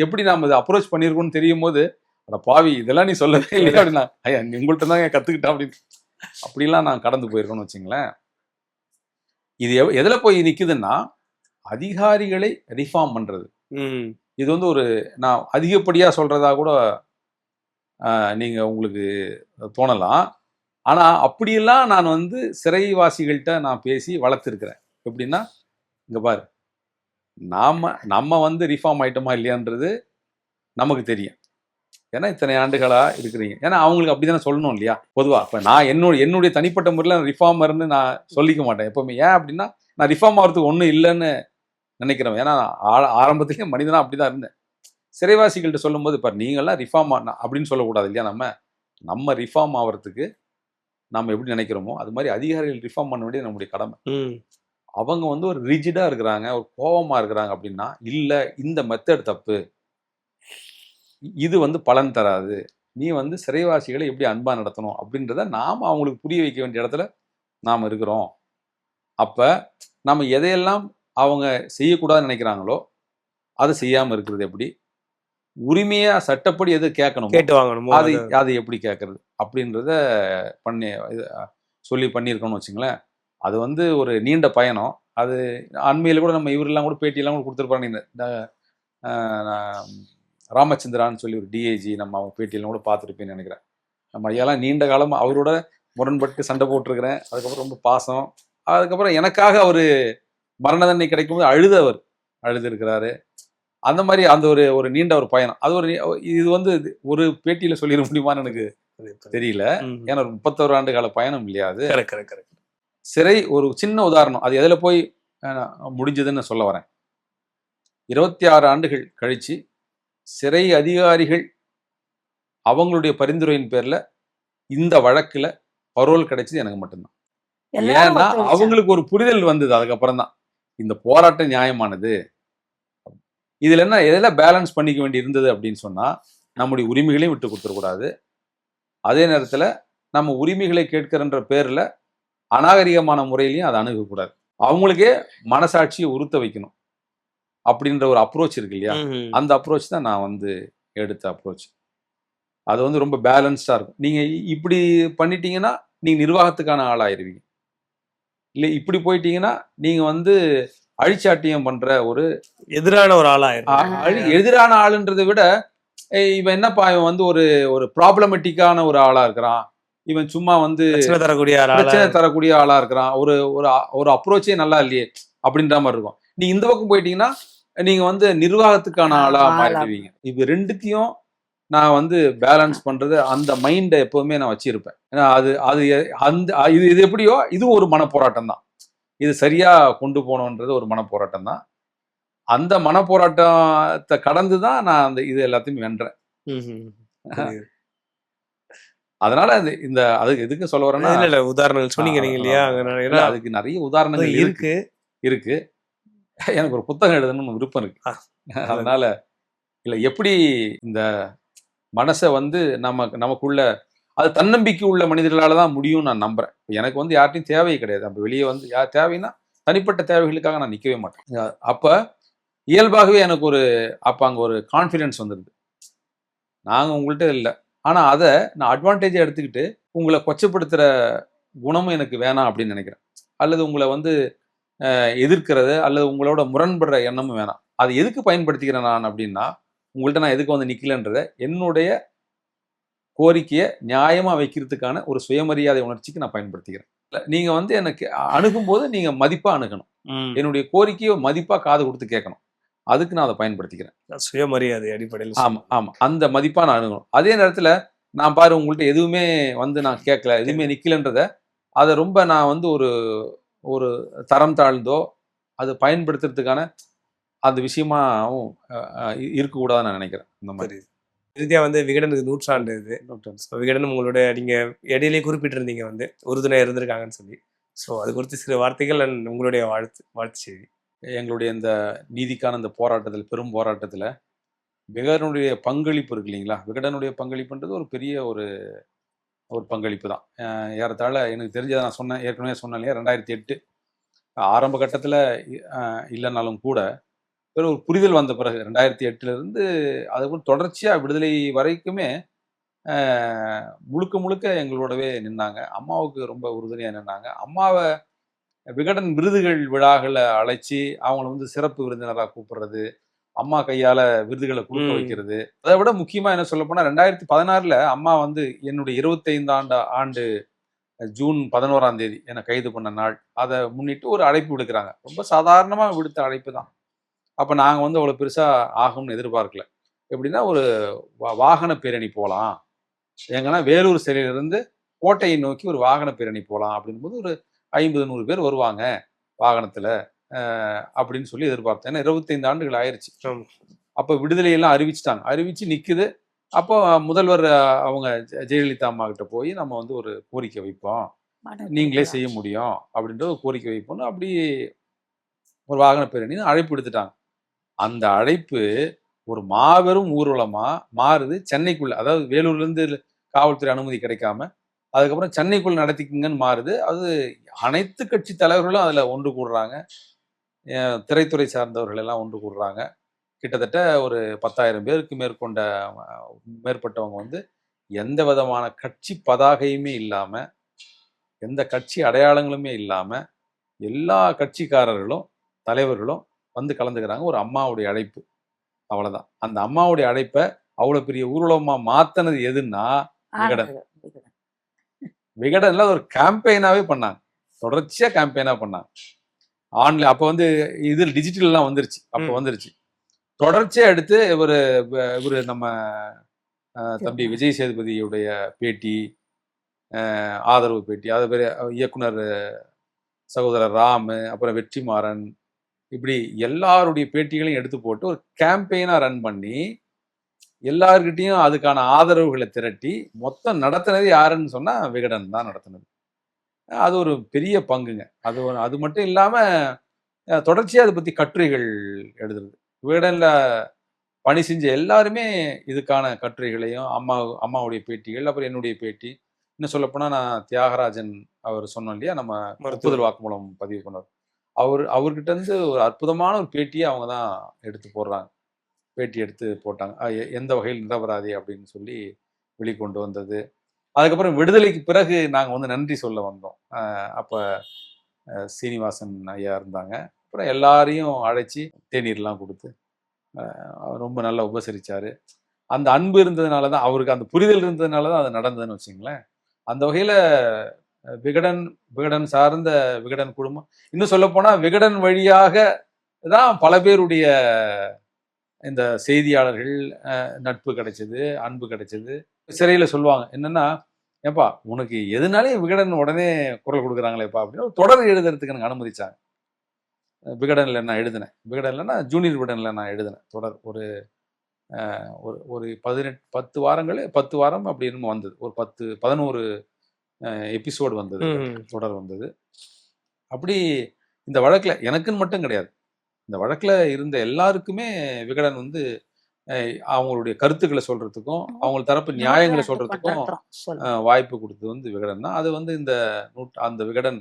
எப்படி நாம இதை அப்ரோச் பண்ணிருக்கோம்னு தெரியும் போது, அட பாவி இதெல்லாம் நீ சொல்லவே இல்லை அப்படின்னா, ஐயா உங்கள்கிட்ட தான் கத்துக்கிட்டேன் அப்படின்னு, அப்படிலாம் நான் கடந்து போயிருக்கோம்னு வச்சுங்களேன். இது எதுல போய் நிக்குதுன்னா, அதிகாரிகளை ரிஃபார்ம் பண்றது. இது வந்து ஒரு நான் அதிகப்படியா சொல்றதா கூட நீங்க உங்களுக்கு தோணலாம். ஆனா அப்படியெல்லாம் நான் வந்து சிறைவாசிகள்கிட்ட நான் பேசி வளர்த்துருக்கிறேன். எப்படின்னா, இங்க பாரு, நம்ம வந்து ரிஃபார்ம் ஆயிட்டோமா இல்லையான்றது நமக்கு தெரியும், ஏன்னா இத்தனை ஆண்டுகளா இருக்கிறீங்க. ஏன்னா அவங்களுக்கு அப்படிதானே சொல்லணும் இல்லையா. பொதுவா இப்ப நான் என்னுடைய தனிப்பட்ட முறையில் ரிஃபார்மர்னு நான் சொல்லிக்க மாட்டேன் எப்பவுமே. ஏன் அப்படின்னா, நான் ரிஃபார்ம் ஆகிறதுக்கு ஒன்றும் இல்லைன்னு நினைக்கிறேன். ஏன்னா ஆரம்பத்திலேயே மனிதனா அப்படிதான் இருந்தேன். சிறைவாசிகள்கிட்ட சொல்லும் போது, இப்போ நீங்கள்லாம் ரிஃபார்ம் அப்படின்னு சொல்லக்கூடாது இல்லையா. நம்ம ரிஃபார்ம் ஆகிறதுக்கு நம்ம எப்படி நினைக்கிறோமோ அது மாதிரி அதிகாரிகள் ரிஃபார்ம் பண்ண வேண்டியது நம்முடைய கடமை. அவங்க வந்து ஒரு ரிஜிடா இருக்கிறாங்க, ஒரு கோபமா இருக்கிறாங்க அப்படின்னா, இல்லை இந்த மெத்தட் தப்பு, இது வந்து பலன் தராது, நீ வந்து சிறைவாசிகளை எப்படி அன்பா நடத்தணும் அப்படின்றத நாம அவங்களுக்கு புரிய வைக்க வேண்டிய இடத்துல நாம் இருக்கிறோம். அப்ப நம்ம எதையெல்லாம் அவங்க செய்யக்கூடாதுன்னு நினைக்கிறாங்களோ அதை செய்யாம இருக்கிறது எப்படி, உரிமையா சட்டப்படி எது கேட்கணும் கேட்டு வாங்கணும், அதை எப்படி கேட்கறது அப்படின்றத சொல்லி பண்ணியிருக்கோம்னு வச்சுங்களேன். அது வந்து ஒரு நீண்ட பயணம். அது அண்மையில் கூட நம்ம இவரெல்லாம் கூட பேட்டியெல்லாம் கூட கொடுத்துருப்பாங்க. ராமச்சந்திரான்னு சொல்லி ஒரு டிஐஜி, நம்ம அவங்க பேட்டியெல்லாம் கூட பார்த்துருப்பேன்னு நினைக்கிறேன். நம்ம ஐயாலாம் நீண்ட காலமாக அவரோட முரண்பட்டு சண்டை போட்டிருக்கிறேன். அதுக்கப்புறம் ரொம்ப பாசம். அதுக்கப்புறம் எனக்காக அவர் மரண தண்டனை கிடைக்கும்போது அழுது இருக்கிறாரு. அந்த மாதிரி அந்த ஒரு நீண்ட ஒரு பயணம். அது இது வந்து ஒரு பேட்டியில சொல்லிட முடியுமான்னு எனக்கு தெரியல. ஏன்னா ஒரு 31 ஆண்டு கால பயணம் இல்லையா அது. சிறை ஒரு சின்ன உதாரணம், அது எதில் போய் முடிஞ்சதுன்னு சொல்ல வரேன். 26 ஆண்டுகள் கழிச்சு சிறை அதிகாரிகள் அவங்களுடைய பரிந்துரையின் பேர்ல இந்த வழக்குல பரோல் கிடைச்சது எனக்கு மட்டும்தான். எல்லாரும் ஏன்னா ஒத்துழைச்சாங்க. அவங்களுக்கு ஒரு புரிதல் வந்தது அதுக்கப்புறம் தான் இந்த போராட்டம் நியாயமானது. இதுல என்ன எதெல்லாம் பேலன்ஸ் பண்ணிக்க வேண்டி இருந்தது அப்படின்னு சொன்னா, நம்முடைய உரிமைகளையும் விட்டு கொடுத்துடக்கூடாது. அதே நேரத்துல நம்ம உரிமைகளை கேட்கிறன்ற பேர்ல அநாகரிகமான முறையிலையும் அதை அணுகக்கூடாது. அவங்களுக்கே மனசாட்சியை உறுத்த வைக்கணும் அப்படின்ற ஒரு அப்ரோச் இருக்கு இல்லையா, அந்த அப்ரோச் தான் நான் வந்து எடுத்த அப்ரோச். அது வந்து ரொம்ப பேலன்ஸ்டா இருக்கும். நீங்க இப்படி பண்ணிட்டீங்கன்னா நீங்க நிர்வாகத்துக்கான ஆளாயிருவீங்க. இல்லை இப்படி போயிட்டீங்கன்னா நீங்க வந்து அழிச்சாட்டியம் பண்ற ஒரு எதிரான ஒரு ஆளாயிரும். எதிரான ஆளுன்றதை விட இவன் என்னப்பா இவன் வந்து ஒரு ஒரு ப்ராப்ளமெட்டிக்கான ஒரு ஆளா இருக்கிறான், இவன் சும்மா வந்து பிரச்சனை தரக்கூடிய பிரச்சனை தரக்கூடிய ஆளா இருக்கிறான், ஒரு ஒரு ஒரு அப்ரோச்சே நல்லா இல்லையே அப்படின்ற மாதிரி இருக்கும். நீ இந்த பக்கம் போயிட்டீங்கன்னா நீங்க வந்து நிர்வாகத்துக்கான ஆளா மாறிடுவீங்க. இது ரெண்டுத்தையும் நான் வந்து பேலன்ஸ் பண்றது அந்த மைண்டை எப்பவுமே நான் வச்சிருப்பேன். ஏன்னா அது அது அந்த இது எப்படியோ இதுவும் ஒரு மனப்போராட்டம் தான். இது சரியா கொண்டு போகணுன்றது ஒரு மனப்போராட்டம் தான். அந்த மனப்போராட்டத்தை கடந்து தான் நான் அந்த இது எல்லாத்தையும் வென்றேன். அதனால இந்த அதுக்கு எதுக்கு சொல்ல வரேன்னா, இல்ல உதாரணங்கள் சொன்னீங்க நீங்க இல்லையா, அதுக்கு நிறைய உதாரணங்கள் இருக்கு. எனக்கு ஒரு புத்தகம் எழுதணும்னு விருப்பம் இருக்கு. அதனால இல்ல எப்படி இந்த மனசை வந்து நமக்குள்ள அது தன்னம்பிக்கை உள்ள மனிதர்களால தான் முடியும் நான் நம்புறேன். எனக்கு வந்து யார்ட்டையும் தேவையே கிடையாது. அப்ப வெளியே வந்து யார் தேவைன்னா தனிப்பட்ட தேவைகளுக்காக நான் நிற்கவே மாட்டேன். அப்ப இயல்பாகவே எனக்கு அங்க ஒரு கான்ஃபிடென்ஸ் வந்துடுது. நாங்க உங்கள்கிட்ட இல்லை, ஆனா அதை நான் அட்வான்டேஜா எடுத்துக்கிட்டு உங்களை கொச்சப்படுத்துற குணமும் எனக்கு வேணாம் அப்படின்னு நினைக்கிறேன். அல்லது உங்களை வந்து எதிர்க்கிறது அல்லது உங்களோட முரண்படுற எண்ணமும் வேணாம். அது எதுக்கு பயன்படுத்திக்கிறேன் நான் அப்படின்னா, உங்கள்கிட்ட நான் எதுக்கு வந்து நிக்கலன்றத என்னுடைய கோரிக்கையை நியாயமா வைக்கிறதுக்கான ஒரு சுயமரியாதை உணர்ச்சிக்கு நான் பயன்படுத்திக்கிறேன். நீங்க வந்து எனக்கு அணுகும்போது நீங்க மதிப்பா அணுகணும். என்னுடைய கோரிக்கையை மதிப்பா காது கொடுத்து கேட்கணும். அதுக்கு நான் அதை பயன்படுத்திக்கிறேன். சுயமரியாதை அடிப்படையில். ஆமா அந்த மதிப்பா நான் அணுகணும். அதே நேரத்துல நான் பாரு உங்கள்கிட்ட எதுவுமே வந்து நான் கேட்கல, எதுவுமே நிக்கலன்றத அதை ரொம்ப நான் வந்து ஒரு ஒரு தரம் தாழ்ந்தோ அது பயன்படுத்துறதுக்கான அந்த விஷயமாவும் இருக்கக்கூடாதுன்னு நான் நினைக்கிறேன். இந்த மாதிரி இறுதியா வந்து விகடனுக்கு 100 இது. விகடன் உங்களோட நீங்க இடையிலேயே குறிப்பிட்டிருந்தீங்க வந்து உறுதுணை இருந்திருக்காங்கன்னு சொல்லி. ஸோ அது குறித்து சில வார்த்தைகள் உங்களுடைய வாழ்த்து செய்தி. எங்களுடைய இந்த நீதிக்கான இந்த போராட்டத்தில், பெரும் போராட்டத்தில் விகடனுடைய பங்களிப்பு இருக்கு இல்லைங்களா, விகடனுடைய பங்களிப்புன்றது ஒரு பெரிய ஒரு பங்களிப்பு தான். ஏறத்தாழ எனக்கு தெரிஞ்சதை நான் ஏற்கனவே சொன்னேன் இல்லையா, 2008 ஆரம்ப கட்டத்தில் இல்லைனாலும் கூட ஒரு புரிதல் வந்த பிறகு 2008 அதுக்கு தொடர்ச்சியாக விடுதலை வரைக்குமே முழுக்க எங்களோடவே நின்னாங்க. அம்மாவுக்கு ரொம்ப உறுதுணையாக நின்னாங்க. அம்மாவை விகடன் விருதுகள் விழாக்களை அழைச்சி அவங்கள வந்து சிறப்பு விருந்தினராக கூப்பிடுறது, அம்மா கையால் விருதுகளை கொடுக்க வைக்கிறது. அதை விட முக்கியமாக என்ன சொல்ல போனால் 2016 அம்மா வந்து என்னுடைய 25 ஆண்டு ஜூன் 11 என்னை கைது பண்ண நாள், அதை முன்னிட்டு ஒரு அழைப்பு விடுக்கிறாங்க. ரொம்ப சாதாரணமாக விடுத்த அழைப்பு தான். அப்போ நாங்கள் வந்து அவ்வளோ பெருசாக ஆகும்னு எதிர்பார்க்கல. எப்படின்னா ஒரு வாகன பேரணி போகலாம், எங்கன்னா வேலூர் சிலையிலிருந்து கோட்டையை நோக்கி ஒரு வாகன பேரணி போகலாம் அப்படின்போது ஒரு 50-100 பேர் வருவாங்க வாகனத்தில் அப்படின்னு சொல்லி எதிர்பார்த்தேன். ஏன்னா 25 ஆண்டுகள் ஆயிடுச்சு. அப்போ விடுதலையெல்லாம் அறிவிச்சு நிற்குது. அப்போ முதல்வர் அவங்க ஜெயலலிதா அம்மா கிட்ட போய் நம்ம வந்து ஒரு கோரிக்கை வைப்போம், நீங்களே செய்ய முடியும் அப்படின்ற ஒரு கோரிக்கை வைப்போம்னு அப்படி ஒரு வாகன பேரணின்னு அழைப்பு எடுத்துட்டாங்க. அந்த அழைப்பு ஒரு மாபெரும் ஊர்வலமா மாறுது சென்னைக்குள்ள. அதாவது வேலூர்லேருந்து காவல்துறை அனுமதி கிடைக்காம அதுக்கப்புறம் சென்னைக்குள்ள நடத்திக்குங்கன்னு மாறுது. அது அனைத்து கட்சி தலைவர்களும் அதில் ஒன்று கூடுறாங்க, திரைத்துறை சார்ந்தவர்கள் எல்லாம் ஒன்று கூடுறாங்க. கிட்டத்தட்ட ஒரு 10,000 பேருக்கு மேற்பட்டவங்க வந்து எந்த விதமான கட்சி பதாகையுமே இல்லாம, எந்த கட்சி அடையாளங்களுமே இல்லாம எல்லா கட்சிக்காரர்களும் தலைவர்களும் வந்து கலந்துக்கிறாங்க. ஒரு அம்மாவுடைய அழைப்பு, அவ்வளவுதான். அந்த அம்மாவுடைய அழைப்பை அவ்வளவு பெரிய ஊர்வலமா மாத்தினது எதுன்னா விகடன்ல ஒரு கேம்பெயினாவே பண்ணாங்க, தொடர்ச்சியா கேம்பெயினா பண்ணாங்க. ஆன்லைன் அப்போ வந்து இது டிஜிட்டல்லாம் வந்துருச்சு. அப்போ வந்துருச்சு தொடர்ச்சியா எடுத்து இவரு நம்ம தம்பி விஜய் சேதுபதியுடைய பேட்டி, ஆதரவு பேட்டி, அது பேர் இயக்குனர் சகோதரர் ராமு, அப்புறம் வெற்றிமாறன், இப்படி எல்லாருடைய பேட்டிகளையும் எடுத்து போட்டு ஒரு கேம்பெயினா ரன் பண்ணி எல்லார்கிட்டையும் அதுக்கான ஆதரவுகளை திரட்டி மொத்தம் நடத்தினது யாருன்னு சொன்னா விகடன் தான் நடத்தினது. அது ஒரு பெரிய பங்குங்க. அது மட்டும் இல்லாம தொடர்ச்சியா அதை பத்தி கட்டுரைகள் எழுதுறது. விகடன்ல பணி செஞ்ச எல்லாருமே இதுக்கான கட்டுரைகளையும், அம்மாவுடைய பேட்டிகள், அப்புறம் என்னுடைய பேட்டி, இன்னும் சொல்லப்போனா நான் தியாகராஜன் அவர் சொன்னோம் இல்லையா, நம்ம ஒப்புதல் வாக்குமூலம் பதிவு பண்ணார், அவர்கிட்ட இருந்து ஒரு அற்புதமான ஒரு பேட்டியை அவங்க தான் எடுத்து போடுறாங்க. பேட்டி எடுத்து போட்டாங்க. எந்த வகையில் நிரபராதி அப்படின்னு சொல்லி வெளிக்கொண்டு வந்தது. அதுக்கப்புறம் விடுதலைக்கு பிறகு நாங்கள் வந்து நன்றி சொல்ல வந்தோம். அப்போ சீனிவாசன் ஐயா இருந்தாங்க. அப்புறம் எல்லாரையும் அழைச்சி தேநீர்லாம் கொடுத்து ரொம்ப நல்லா உபசரிச்சாரு. அந்த அன்பு இருந்ததுனால தான், அவருக்கு அந்த புரிதல் இருந்ததுனால தான் அது நடந்ததுன்னு வச்சுங்களேன். அந்த வகையில் விகடன் சார்ந்த விகடன் குழுமம், இன்னும் சொல்லப்போனால் விகடன் வழியாக தான் பல பேருடைய இந்த செய்தியாளர்கள் நட்பு கிடைச்சது, அன்பு கிடைச்சது. சிறையில் சொல்லுவாங்க என்னன்னா, ஏப்பா உனக்கு எதுனாலே விகடன் உடனே குரல் கொடுக்குறாங்களேப்பா அப்படின்னு தொடர் எழுதுறதுக்கு எனக்கு அனுமதிச்சாங்க. விகடனில் நான் எழுதினேன். விகடன்லன்னா ஜூனியர் விகடனில் நான் எழுதினேன் தொடர். ஒரு ஒரு 10 வாரங்கள் 10 வாரம் அப்படின்னு வந்தது. ஒரு 11 எபிசோடு வந்தது, தொடர் வந்தது. அப்படி இந்த வழக்கில் எனக்குன்னு மட்டும் கிடையாது, இந்த வழக்கில் இருந்த எல்லாருக்குமே விகடன் வந்து அவங்களுடைய கருத்துக்களை சொல்றதுக்கும் அவங்க தரப்பு நியாயங்களை சொல்றதுக்கும் வாய்ப்பு கொடுத்தது வந்து விகடன் தான். அது வந்து அந்த விகடன்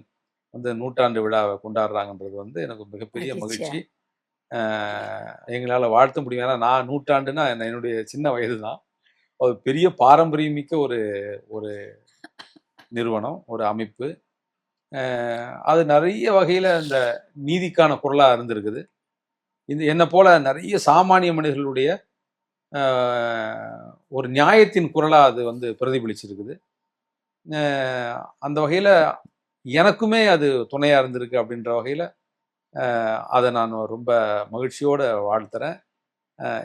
வந்து நூற்றாண்டு விழாவை கொண்டாடுறாங்கன்றது வந்து எனக்கு மிகப்பெரிய மகிழ்ச்சி. எங்களால் வாழ்த்த முடியும். ஏன்னா நான் நூற்றாண்டுன்னா என்னுடைய சின்ன வயது தான். அது பெரிய பாரம்பரியமிக்க ஒரு நிறுவனம், ஒரு அமைப்பு. அது நிறைய வகையில் இந்த நீதிக்கான குரலாக இருந்திருக்குது. என்னை போல நிறைய சாமானிய மனிதர்களுடைய ஒரு நியாயத்தின் குரலாக அது வந்து பிரதிபலிச்சிருக்குது. அந்த வகையில் எனக்குமே அது துணையாக இருந்திருக்கு. அப்படின்ற வகையில் அதை நான் ரொம்ப மகிழ்ச்சியோடு வாழ்த்துறேன்.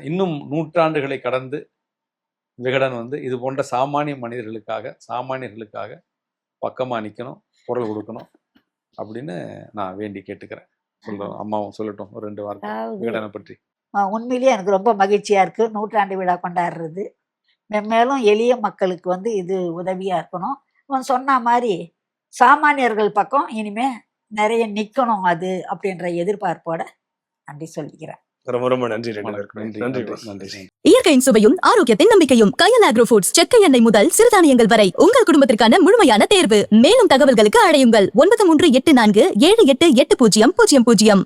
இன்னும் நூற்றாண்டுகளை கடந்து விகடன் வந்து இது போன்ற சாமானியர்களுக்காக பக்கமாக நிற்கணும், குரல் கொடுக்கணும் அப்படின்னு நான் வேண்டி கேட்டுக்கிறேன். சொல்கிறேன். அம்மாவும் சொல்லட்டும் ஒரு 2 வார்த்தை விகடனை பற்றி. உண்மையிலேயே எனக்கு ரொம்ப மகிழ்ச்சியாக இருக்குது நூற்றாண்டு விழா கொண்டாடுறது. மேலும் எளிய மக்களுக்கு வந்து இது உதவியாக இருக்கணும். அவன் சொன்ன மாதிரி சாமானியர்கள் பக்கம் இனிமே நிறைய நிற்கணும் அது அப்படின்ற எதிர்பார்ப்போட நன்றி சொல்லிக்கிறேன். ரொம்ப ரொம்ப நன்றி. நன்றி. இயற்கையின் சுவையும் ஆரோக்கியத்தின் நம்பிக்கையும் கயல் ஆக்ரோ ஃபுட்ஸ். செக்கை எண்ணெய் முதல் சிறுதானியங்கள் வரை உங்கள் குடும்பத்திற்கான முழுமையான தேர்வு. மேலும் தகவல்களுக்கு அழையுங்கள் 9384788000.